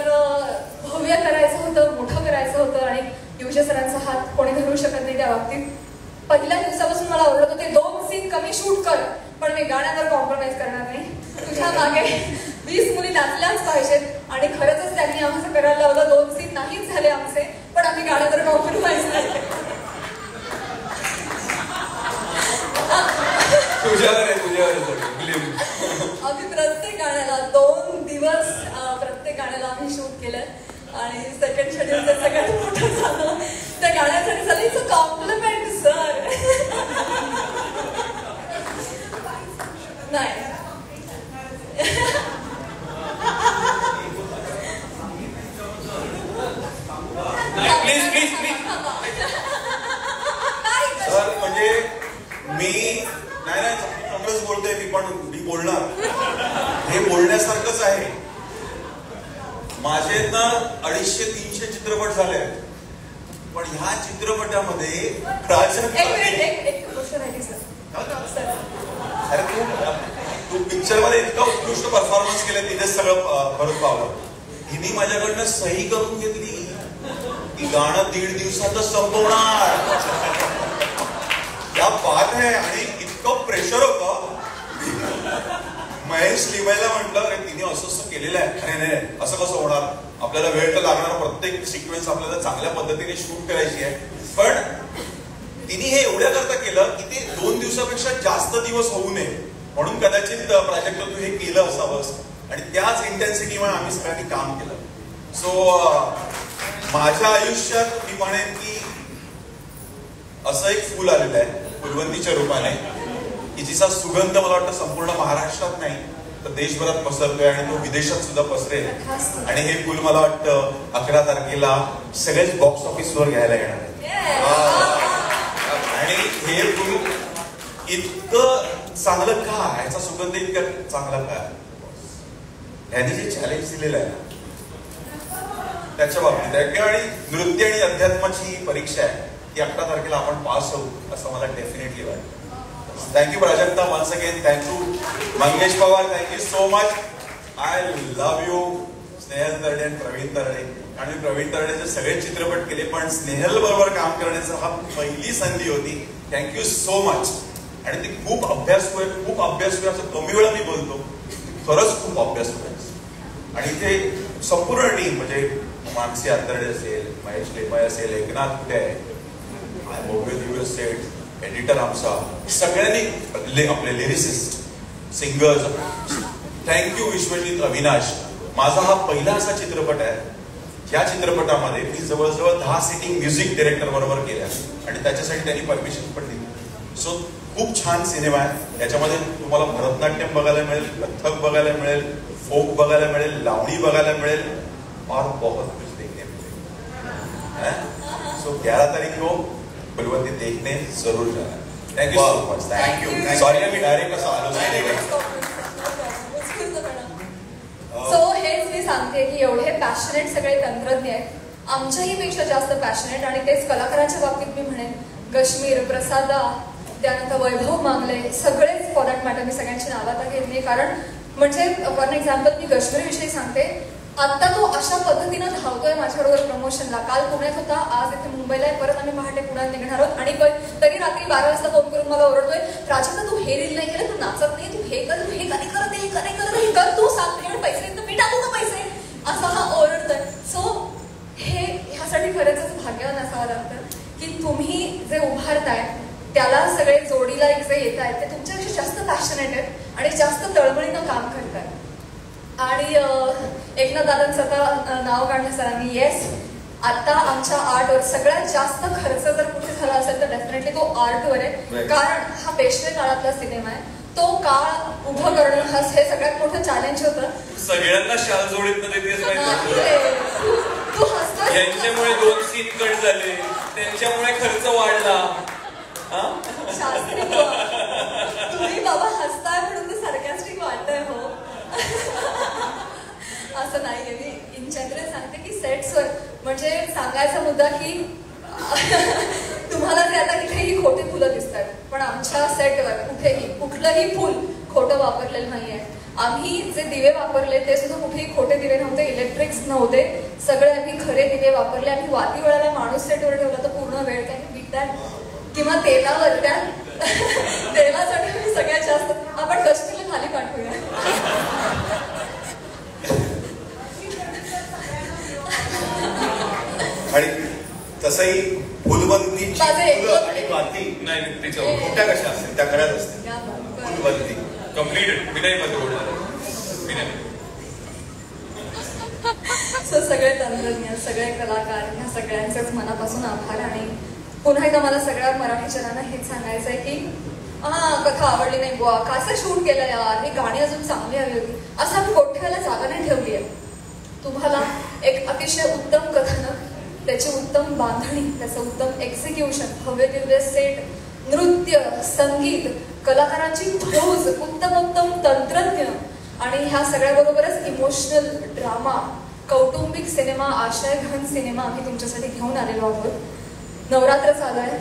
भव्य करायचं होतं, मोठं करायचं होतं आणि युजे सरांचा हात कोणी धरू शकत नाही त्या बाबतीत. पहिल्या दिवसापासून मला ओरडत होते 2 सीन कमी शूट कर, पण मी गाण्यावर कॉम्प्रोमाइज करणार नाही. तुझ्या मागे 20 मुली नाचल्याच पाहिजेत आणि खरंच त्यांनी आम्हाला करायला लावलं. 2 सीन नाहीच झाले आमचे, पण आम्ही गाण्यावर कॉम्प्रोमाइज नाही. आम्ही प्रत्येक गाण्याला 2 दिवस प्रत्येक गाण्याला आम्ही शूट केलं आणि सेकंड शेड्यूल सगळ्यात मोठं झालं त्या गाण्यासाठी झालं. It's a compliment sir. नाही प्लीज प्लीज प्लीज सर म्हणजे मी नाही चांगलंच बोलतोय मी बोलणार. हे बोलण्यासारखंच आहे. माझे ना 250-300 चित्रपट झाले, पण ह्या चित्रपटामध्ये अरे तू पिक्चर मध्ये इतका उत्कृष्ट परफॉर्मन्स केला, तिथे सगळं परत पावलं. हिने माझ्याकडनं सही करून घेतली की गाणं 1.5 दिवसातच संपवणार. या बात आहे. आणि इतकं प्रेशर होतं. महेश लिवायला म्हटलं अरे तिने असं केलेलं आहे. अरे नाही असं कसं होणार, आपल्याला वेळ तर लागणार, प्रत्येक सिक्वेन्स आपल्याला चांगल्या पद्धतीने शूट करायची आहे. पण तिने हे एवढ्या करता केलं की ते 2 दिवसापेक्षा जास्त दिवस होऊ नये म्हणून कदाचित प्राजक्त तू हे केलं असावंस. आणि त्याच इंटेन्सिटीमुळे आम्ही सगळ्यांनी काम केलं. सो माझ्या आयुष्यात मी म्हणेन की असं एक फुल आलेलं आहे फुलवंतीच्या रूपाने की जिचा सुगंध मला वाटतं संपूर्ण महाराष्ट्रात नाही तर देशभरात पसरतोय आणि तो विदेशात सुद्धा पसरेल. आणि हे फुल मला वाटतं 11 तारखेला सगळेच बॉक्स ऑफिसवर घ्यायला येणार आहे. आणि हे फुल इतकं चांगलं का, ह्याचा सुगंध इतका चांगला का, ह्याने जे चॅलेंज दिलेलं आहे त्याच्या बाबतीत आहे. आणि नृत्य आणि अध्यात्माची परीक्षा आहे ती 11 तारखेला आपण पास होऊ असं मला डेफिनेटली वाटतं. Thank you Prajakta once again. Thank you Mangesh Pawar. Thank you so much. I love you Snehal Tarde आणि प्रवीण तरडे. आणि प्रवीण तरडेचे सगळे चित्रपट केले पण स्नेहल बरोबर काम करण्याचा हा पहिली संधी होती. Thank you so much. आणि ते खूप अभ्यासू आहे, खूप अभ्यासू आहे असं कमी वेळा मी बोलतो, खरंच खूप अभ्यासू आहे. आणि ते संपूर्ण टीम म्हणजे मानसी आतर्डे असेल, महेश लेपाय असेल, एकनाथ कुठे आहे, सेट, एडिटर आमचा, सगळ्यांनी आपले lyricist, singers. Thank you Vishwajit, Avinash. माझा हा पहिला असा चित्रपट आहे या चित्रपटामध्ये मी जवळजवळ 10 सिटिंग म्युझिक डिरेक्टर बरोबर केल्या आणि त्याच्यासाठी त्यांनी परमिशन पण दिली. सो खूप छान सिनेमा आहे. याच्यामध्ये तुम्हाला भरतनाट्यम बघायला मिळेल, कथक बघायला मिळेल, फोक बघायला मिळेल, लावणी बघायला मिळेल और बहुत कुछ देखने मिळेल. सो 11 तारीख को फुलवंती देखने जरूर जाना. Thank you so much. Thank you. Sorry मी डायरेक्ट असं आलो नाही. सो हेच मी सांगते की एवढे पॅशनेट सगळे तंत्रज्ञ आहेत, आमच्याही पेक्षा जास्त पॅशनेट. आणि तेच कलाकारांच्या बाबतीत मी म्हणेन गश्मीर, प्रसादा, त्यानंतर वैभव मांगले, सगळेच फॉर दॅट मॅटर मी सगळ्यांची नावं आता घेतली. कारण म्हणजे फॉर एक्झाम्पल मी गश्मीरविषयी सांगते. आता तो अशा पद्धतीनं धावतोय माझ्याबरोबर प्रमोशनला. काल पुण्यात होता, आज इथे मुंबईला आहे, परत आम्ही पहाटे पुण्यात निघणार आहोत. आणि तरी रात्री 12 वाजता फोन करून मला ओरडतोय, प्राजक्ता तू हे रील नाही केलं, तू नाचत नाही, तू हे कर, तू हे कधी करत, हे कधी करत, हे कर, तू सांग पैसे तर मी टाकू का पैसे, असा हा ओरडतोय. सो हे ह्यासाठी खरंच भाग्यवान असावं लागतं की तुम्ही जे उभारताय त्याला सगळे जोडीला एक जे येत आहेत ते तुमच्यापेक्षा जास्त पॅशनेट आहेत आणि जास्त तळमळीनं काम करतात. आणि एकनाथ दादांचं आता नाव काढलं सरांनी. येस, आता आमच्या आर्टवर सगळ्यात जास्त खर्च जर कुठे झाला असेल तर डेफिनेटली तो आर्टवर आहे. कारण हा पेशवे काळातला सिनेमा आहे. तो काळ उभं करणं हे सगळ्यात मोठं चॅलेंज होतं. सगळ्यांना शाल जोडीत देतेच तू हसतोय. यांच्यामुळे 2 सीन कट झाले, त्यांच्यामुळे खर्च वाढला. शास्त्री तुम्ही बाबा हसताय म्हणून ते सार्कॅस्टिक वाटतंय. हो असं नाहीये. मी इन जनरल सांगते की सेट्सवर म्हणजे सांगायचा मुद्दा की तुम्हाला ते आता कुठेही खोटी फुलं दिसतात पण आमच्या सेटवर कुठेही कुठलंही फुल खोटं वापरलेलं नाहीये. आम्ही जे दिवे वापरले ते सुद्धा कुठेही खोटे दिवे नव्हते, इलेक्ट्रिक्स नव्हते, सगळे आम्ही खरे दिवे वापरले. आम्ही वाती वेळेला माणूस सेटवर ठेवला तर पूर्ण वेळ काय विकतात किंवा तेलावर त्या तेलासाठी सगळ्यात जास्त आपण कष्टीला खाली पाठवूया. आणि तसंही फुलवंतीची फुलं आणि वाती नाही त्याच्यावर मोठ्या कशा असतील त्या घरात असतील. फुलवंती कम्प्लीट मी नाही मध्ये बोलणार मी नाही. सगळे तंत्रज्ञ, सगळे कलाकार, ह्या सगळ्यांचेच मनापासून आभार. आणि पुन्हा एकदा मला सगळ्या मराठी जनांना हेच सांगायचं आहे की कथा आवडली नाही बुवा, कसं शूट केलं यार, ही गाणी अजून चांगली हवी होती, असं आम्ही गोठ्याला जागा नाही ठेवली आहे. तुम्हाला एक अतिशय उत्तम कथानक, त्याची उत्तम बांधणी, त्याचं उत्तम एक्झिक्युशन, भव्य दिव्य सेट, नृत्य, संगीत, कलाकारांची फौज, उत्तम तंत्रज्ञ आणि ह्या सगळ्याबरोबरच इमोशनल ड्रामा, कौटुंबिक सिनेमा, आशयघन सिनेमा आम्ही तुमच्यासाठी घेऊन आलेलो आहोत. नवरात्र चालू आहे,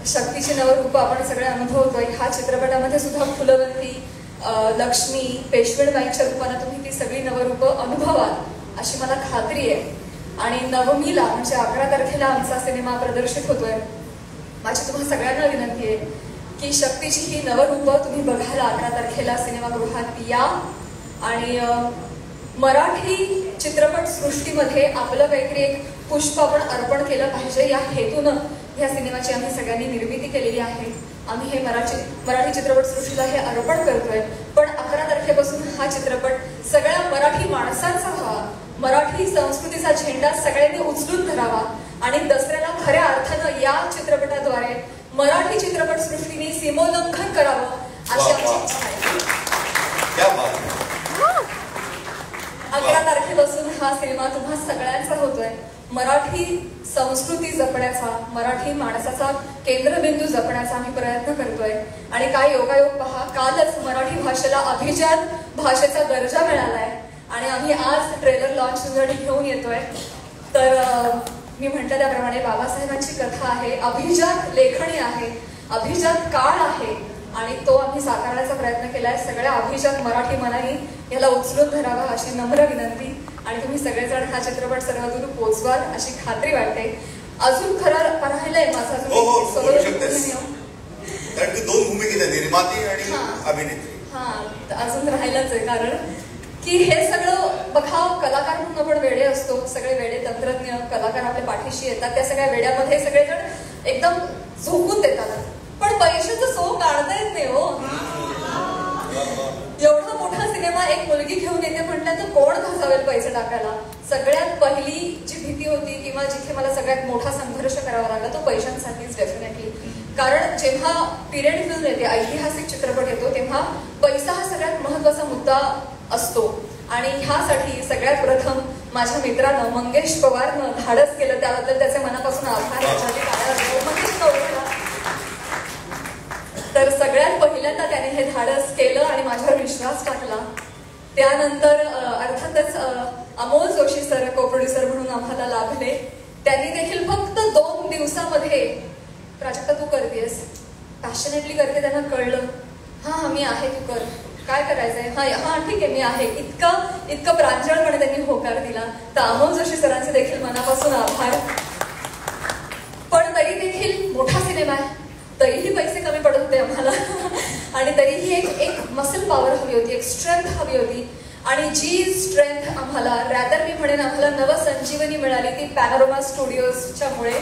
शक्तीची नवरूप आपण सगळे अनुभवतोय. ह्या चित्रपटामध्ये सुद्धा फुलवंती, लक्ष्मी, पेशवेबाईच्या रूपाने तुम्ही ती सगळी नवरूप अनुभवाल अशी मला खात्री आहे. आणि नवमीला म्हणजे 11 तारखेला आमचा सिनेमा प्रदर्शित होतोय. माझी तुम्हाला सगळ्यांना विनंती आहे की शक्तीची ही नवरूप तुम्ही बघायला 11 तारखेला सिनेमागृहात या. आणि मराठी चित्रपट सृष्टीमध्ये आपलं काहीतरी एक पुष्प आपण अर्पण केलं पाहिजे या हेतूनं ह्या सिनेमाची आम्ही सगळ्यांनी निर्मिती केलेली आहे. आम्ही हे मराठी चित्रपट सृष्टीला हे अर्पण करतोय. पण 11 तारखेपासून हा चित्रपट सगळ्या मराठी माणसांचा व्हावा, मराठी संस्कृतीचा झेंडा सगळ्यांनी उचलून धरावा आणि दसऱ्याला खऱ्या अर्थानं या चित्रपटाद्वारे मराठी चित्रपट सृष्टीने सीमोल्लंघन करावं अशी आमची इच्छा आहे. 11 तारखेपासून हा सिनेमा तुम्हा सगळ्यांचा होतोय. मराठी संस्कृती जपण्याचा, मराठी माणसाचा केंद्रबिंदू जपण्याचा आम्ही प्रयत्न करतोय. आणि काय योगायोग पहा, कालच मराठी भाषेला अभिजात भाषेचा दर्जा मिळालाय आणि आम्ही आज ट्रेलर लॉन्चसाठी घेऊन येतोय. तर मी म्हटलं त्याप्रमाणे बाबासाहेबांची कथा आहे, अभिजात लेखणी आहे, अभिजात काळ आहे आणि तो आम्ही साकारण्याचा प्रयत्न केलाय. सगळ्या अभिजात मराठी मनाने याला उचलून धरावा अशी नम्र विनंती. आणि तुम्ही सगळेजण हा चित्रपट सर्वदूर पोचवाल अशी खात्री वाटते. अजून खरं राहिलंय माझा कारण की 2 भूमिका आहेत, निर्माती आणि अभिनेत्री. अजून राहिलंच आहे कारण की हे सगळं बघा, कलाकार म्हणून आपण वेडे असतो, सगळे वेडे तंत्रज्ञ कलाकार आपल्या पाठीशी येतात. त्या सगळ्या वेड्यामध्ये सगळेजण एकदम झोकून देतात, पण पैशाचं सो काढता येत नाही हो. एवढा मोठा सिनेमा एक मुलगी घेऊन येते म्हटलं तर कोण घासावेल पैसे टाकायला. सगळ्यात पहिली जी भीती होती किंवा जिथे मला सगळ्यात मोठा संघर्ष करावा लागला तो पैशांसाठीच डेफिनेटली. कारण जेव्हा पिरियड फिल्म येते, ऐतिहासिक चित्रपट येतो, तेव्हा पैसा हा सगळ्यात महत्वाचा मुद्दा असतो. आणि ह्यासाठी सगळ्यात प्रथम माझ्या मित्रानं मंगेश पवारनं धाडस केलं, त्याबद्दल त्याचे मनापासून आभार. तर सगळ्यात पहिल्यांदा त्याने हे धाडस केलं आणि माझ्यावर विश्वास टाकला. त्यानंतर अर्थातच अमोल जोशी सर को प्रोड्युसर म्हणून आम्हाला लाभले. त्यांनी देखील फक्त 2 दिवसामध्ये प्राजक्ता तू करतेस, पॅशनेटली करते, त्यांना कळलं हा मी आहे, तू कर, काय करायचंय, हा ठीक आहे मी आहे, इतकं प्रांजळपणे त्यांनी होकार दिला. तर अमोल जोशी सरांचे देखील मनापासून आभार. पण तरी देखील मोठा सिनेमा आहे, तरीही पैसे कमी पडत होते आम्हाला आणि तरीही एक मसल पॉवर हवी होती, एक स्ट्रेंथ हवी होती. आणि जी स्ट्रेंथ आम्हाला, रॅदर मी म्हणेन आम्हाला नवसंजीवनी मिळाली ती पॅनोरमा स्टुडिओजच्या मुळे.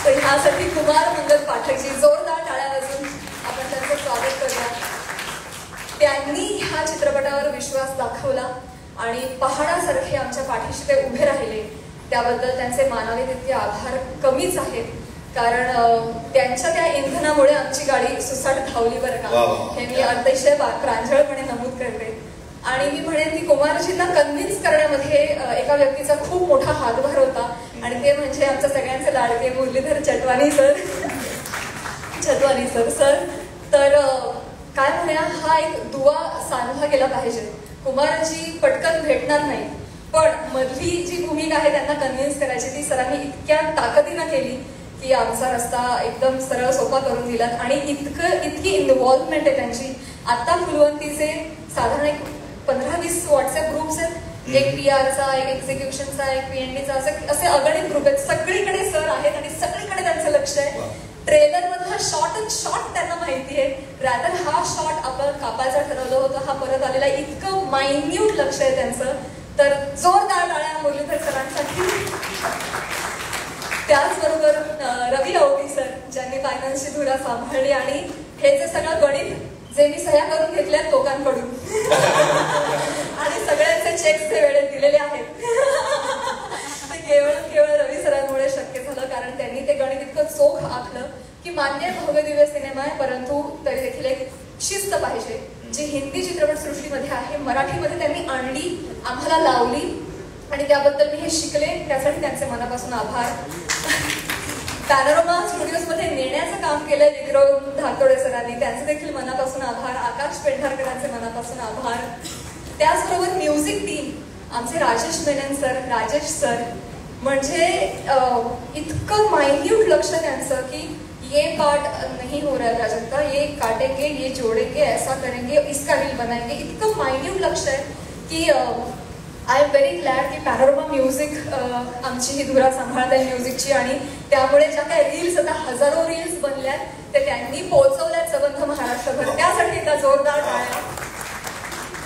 तर ह्यासाठी कुमार मंगल पाठकजी जोरदार टाळ्या वाजून आपण त्यांचं स्वागत करूया. त्यांनी ह्या चित्रपटावर विश्वास दाखवला आणि पहाडासारखे आमच्या पाठीशी ते उभे राहिले. त्याबद्दल त्यांचे मानावे तितके आभार कमीच आहेत. कारण त्यांच्या त्या इंधनामुळे आमची गाडी सुसाट धावली बरं का, हे मी अतिशय प्रांजळपणे नमूद करते. आणि मी म्हणेन की कुमारजींना कन्व्हिन्स करण्यामध्ये एका व्यक्तीचा खूप मोठा हातभार होता आणि ते म्हणजे आमच्या सगळ्यांचे लाडके मुरलीधर चटवानी सर. तर काय म्हणूया, हा एक दुवा साधला गेला पाहिजे. कुमारजी पटकन भेटणार नाही, पण मधली जी भूमिका आहे त्यांना कन्व्हिन्स करायची ती सरांनी इतक्या ताकदीनं केली की आमचा रस्ता एकदम सरळ सोपा करून दिला. आणि इतकी इन्व्हॉल्वमेंट आहे त्यांची. आता फुलवंतीचे साधारण एक 15-20 व्हॉट्सअप ग्रुप्स आहेत. एक PR चा, एक एक्झिक्युशनचा, एक PNDचा, असे अगणित ग्रुप आहेत. सगळीकडे सर आहेत आणि सगळीकडे त्यांचं लक्ष आहे. ट्रेलर मधला शॉट त्यांना माहिती आहे. रॅदर हा शॉट आपण कापायचा ठरवलं होतं, हा परत आलेला. इतकं मायन्यूट लक्ष आहे त्यांचं. तर जोरदार टाळ्या मुरलीधर सरांसाठी. त्याचबरोबर रवी अवधी सर, ज्यांनी फायनान्सची धुरा सांभाळली आणि हे जे सगळं गणित जे मी सह्या करून घेतल्यात लोकांकडून आणि सगळ्यांचे चेक्स वेळेत दिलेले आहेत ते केवळ रवी सरांमुळे शक्य झालं. कारण त्यांनी ते गणित इतकं चोख आखलं की मान्य भव्य दिव्य सिनेमा आहे, परंतु तरी देखील एक शिस्त पाहिजे जी हिंदी चित्रपटसृष्टीमध्ये आहे, मराठीमध्ये त्यांनी आणली, आम्हाला लावली आणि त्याबद्दल मी हे शिकले. त्यासाठी त्यांचे मनापासून आभार. पॅनोरमा स्टुडिओज मध्ये नेण्याचं काम केलंय विक्रम धातोडे सरांनी, त्यांचे देखील मनापासून आभार. आकाश पेंढारकरांचे मनापासून आभार. त्याचबरोबर म्युझिक टीम, आमचे राजेश मेनन सर, राजेश सर, म्हणजे इतकं मायन्यूट लक्ष त्यांचं की ये पार्ट नहीं हो रहा है प्राजक्ता, ये काटेंगे, ये जोड़ेंगे, ऐसा करेंगे, इसका रील बनाएंगे. इतकं मायन्यूट लक्ष आहे की आय एम व्हेरी ग्लॅड की पॅनोरमा म्युझिक आमची ही धुरा सांभाळत आहे म्युझिकची. आणि त्यामुळे ज्या काही रील्स, आता हजारो रील्स बनल्यात ते त्यांनी पोहोचवल्यात सबंध महाराष्ट्रभर. त्यासाठी एकदा जोरदार टाळ्या.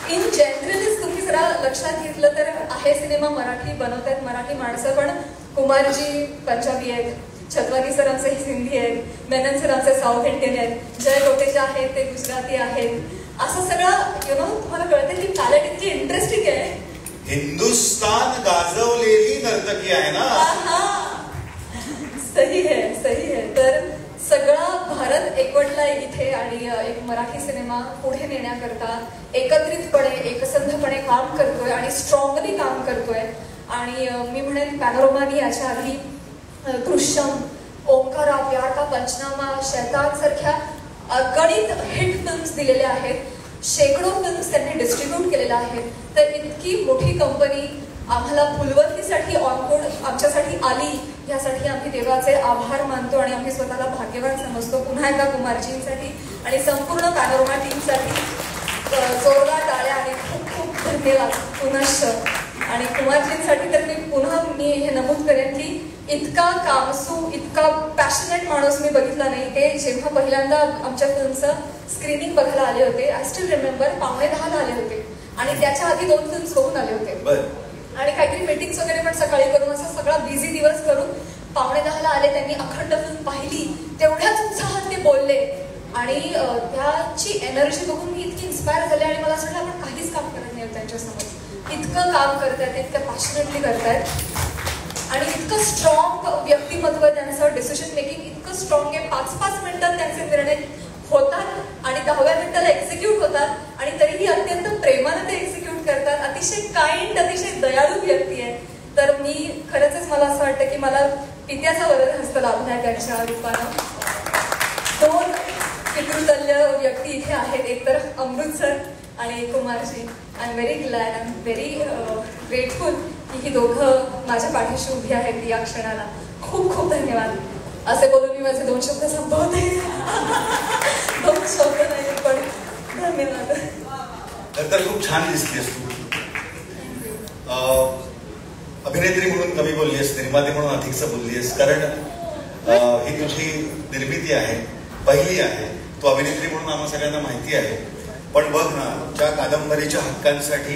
इन जनरलीच तुम्ही जरा लक्षात घेतलं तर आहे सिनेमा मराठी बनवतात मराठी माणसं, पण कुमारजी पंजाबी आहेत, छत्रपती सर आमचे हिंदी आहेत, मेनन सर आमचे साऊथ इंडियन आहेत, जय लोटे जे आहेत ते गुजराती आहेत. असं सगळं तुम्हाला कळतं की पॅलेट इतकी इंटरेस्टिंग आहे. हिंदुस्तान गाजवलेली नर्तकी आहे ना. सही आहे. तर सगळा भारत एकवटलाय इथे आणि एक मराठी सिनेमा पुढे नेण्याकरता एकत्रितपणे एकसंधपणे काम करतोय आणि स्ट्रॉंगली काम करतोय. आणि मी म्हणेन पॅनोरमानी याच्या आधी दृश्यम, ओंकारा, प्यार का पंचनामा, शैतान सारख्या अगणित हिट फिल्म्स दिलेल्या आहेत. शेकडो फिल्म्स त्यांनी डिस्ट्रीब्यूट केलेल्या आहेत. तर इतकी मोठी कंपनी आम्हाला फुलवंतीसाठी ऑनबोर्ड आमच्यासाठी आली, यासाठी आम्ही देवाचे आभार मानतो आणि आम्ही स्वतःला भाग्यवान समजतो. पुन्हा एकदा कुमारजींसाठी आणि संपूर्ण पॅनोरमा टीमसाठी जोरदार टाळ्या आणि खूप खूप धन्यवाद पुनश्च. आणि कुमारजींसाठी तर मी हे नमूद करेन की इतका कामसू, इतका पॅशनेट माणूस मी बघितला नाही. ते जेव्हा पहिल्यांदा आमच्या फिल्मचं स्क्रीनिंग बघायला आले होते, आय स्टील रिमेंबर, 9:45 आले होते आणि त्याच्या आधी 2 फिल्म्स बघून आले होते आणि काहीतरी मीटिंग्स वगैरे पण सकाळी करून असा सगळा बिझी दिवस करून 9:45 आले. त्यांनी अखंड फिल्म पाहिली, तेवढ्याच उत्साहात ते बोलले आणि त्याची एनर्जी बघून मी इतकी इन्स्पायर झाले आणि मला असं वाटलं आपण काहीच काम करत नाही त्यांच्यासमोर. इतकं काम करतायत, इतकं पॅशनेटली करतायत आणि इतकं स्ट्रॉंग व्यक्तिमत्व त्यांचं, डिसिजन मेकिंग इतकं स्ट्रॉंग आहे. 5-5 मिनिटात त्यांचे निर्णय होतात आणि 10व्या मिनिटाला एक्झिक्यूट होतात आणि तरीही अत्यंत प्रेमाने ते एक्झिक्यूट करतात. अतिशय काइंड, अतिशय दयाळू व्यक्ती आहे. तर मी खरंच मला असं वाटतं की मला पित्याचा वरद हस्त लाभला आहे त्यांच्या रूपानं. 2 पितृतल्य व्यक्ती इथे आहेत, एक तर अमृत सर आणि Kumarji. I am very glad, I am very grateful की ही दोघं माझ्या पाठीशी उभी आहेत या क्षणाला. खूप खूप धन्यवाद. असे बोलून मी माझे 2 शब्द संपवते. 2 शब्द नाही पण धन्यवाद. तर खूप छान दिसतेस तू. अभिनेत्री म्हणून कमी बोललीस, निर्माती म्हणून अधिकच बोललीस, कारण ही तुझी निर्मिती आहे, पहिली आहे. तू अभिनेत्री म्हणून आम्हा सगळ्यांना माहिती आहे, पण बघ ना, ज्या कादंबरीच्या हक्कांसाठी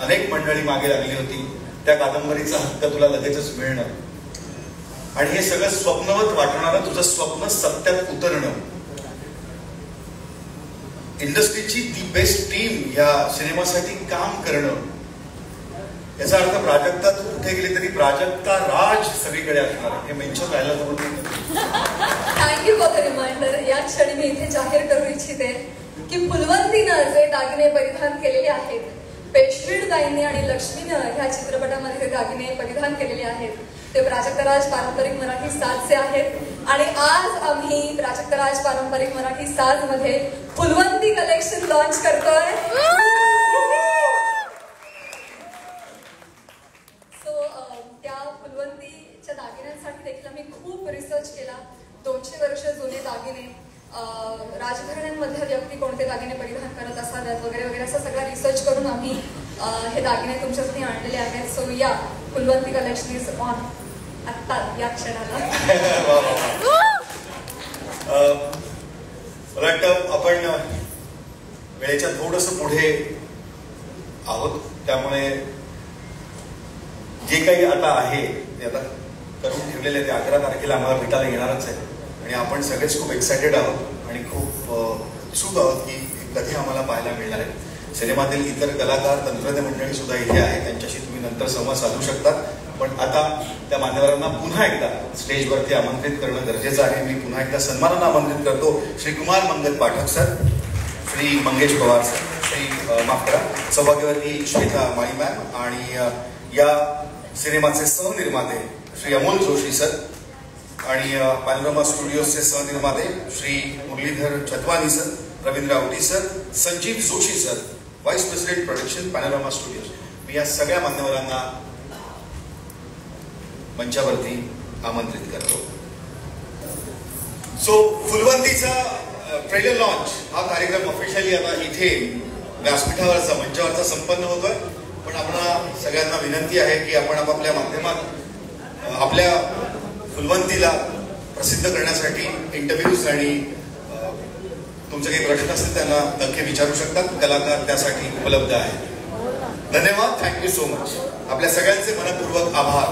अनेक मंडळी मागे लागली होती, त्या कादंबरीचा हक्क तुला लगेचच मिळणं आणि हे सगळं स्वप्नवत वाटणारं तुझं स्वप्न सत्यात उतरणं, इंडस्ट्रीची दी बेस्ट टीम या सिनेमासाठी काम करणं, याचा अर्थ प्राजक्ता तू कुठे गेली तरी प्राजक्ता राज सगळीकडे असणार. हे मेन्शन राहिलं तर थँक्यू फॉर द रिमाइंडर. या क्षणी मी इथे जाहीर करू इच्छिते की फुलवंतीनं जे दागिने परिधान केलेले आहेत, पेशवीडबाईंनी आणि लक्ष्मीनं ह्या चित्रपटामध्ये जे दागिने परिधान केलेले आहेत ते प्राजक्ताराज पारंपरिक मराठी साजचे आहेत आणि आज आम्ही प्राजक्ताराज पारंपरिक मराठी साज मध्ये फुलवंती कलेक्शन लॉन्च करतोय. त्या फुलवंतीच्या दागिन्यांसाठी देखील आम्ही खूप रिसर्च केला. 200 वर्ष जुने दागिने, राजघराण्यांमधल्या व्यक्ती कोणते दागिने परिधान करत असाव्यात वगैरे वगैरे, असं सगळं रिसर्च करून आम्ही हे दागिने तुमच्यासाठी आणलेले आहेत. सो या, फुलवंती कलेक्शन इज ऑन आत्ता या क्षणाला. मला वाटतं आपण वेळेच्या थोडंसं पुढे आहोत, त्यामुळे जे काही आता आहे ते आता करून ठेवलेले ते 11 तारखेला आम्हाला भेटायला येणारच आहे. आणि आपण सगळेच खूप एक्सायटेड आहोत आणि खूप उत्सुक आहोत की कधी आम्हाला पाहायला मिळणार आहे. सिनेमातील इतर कलाकार, तंत्रज्ञ मंडळी सुद्धा इथे आहे, त्यांच्याशी तुम्ही नंतर संवाद साधू शकतात. पण आता त्या मान्यवरांना पुन्हा एकदा स्टेजवरती आमंत्रित करणं गरजेचं आहे. मी पुन्हा एकदा सन्मानानं आमंत्रित करतो श्री कुमार मंगल पाठक सर, श्री मंगेश पवार सर, श्री माफ करा सौभाग्यवती श्वेता माळी मॅम, आणि या सिनेमाचे सहनिर्माते श्री अमोल जोशी सर, आणि पॅनोरमा स्टुडिओजचे सहनिर्माते Shri Muralidhar Chhatwani sir, Ravindra Awati sir, Sanjeev Joshi sir, vice president production Panorama Studios. मी या सगळ्या मान्यवरांना मंचावरती आमंत्रित करतो. सो फुलवंतीचा ट्रेलर लॉन्च हा कार्यक्रम ऑफिशियली आता इथे व्यासपीठावरचा मंचावरचा संपन्न होतोय. पण आपण सगळ्यांना विनंती आहे की आपण आपापल्या माध्यमात आपल्या फुलवंतीला प्रसिद्ध करण्यासाठी इंटरव्ह्यूज आणि तुमचे काही प्रश्न असतील त्यांना नक्की विचारू शकतात. कलाकार त्यासाठी उपलब्ध आहेत. धन्यवाद. Thank you so much. आपल्या सगळ्यांचे मनपूर्वक आभार.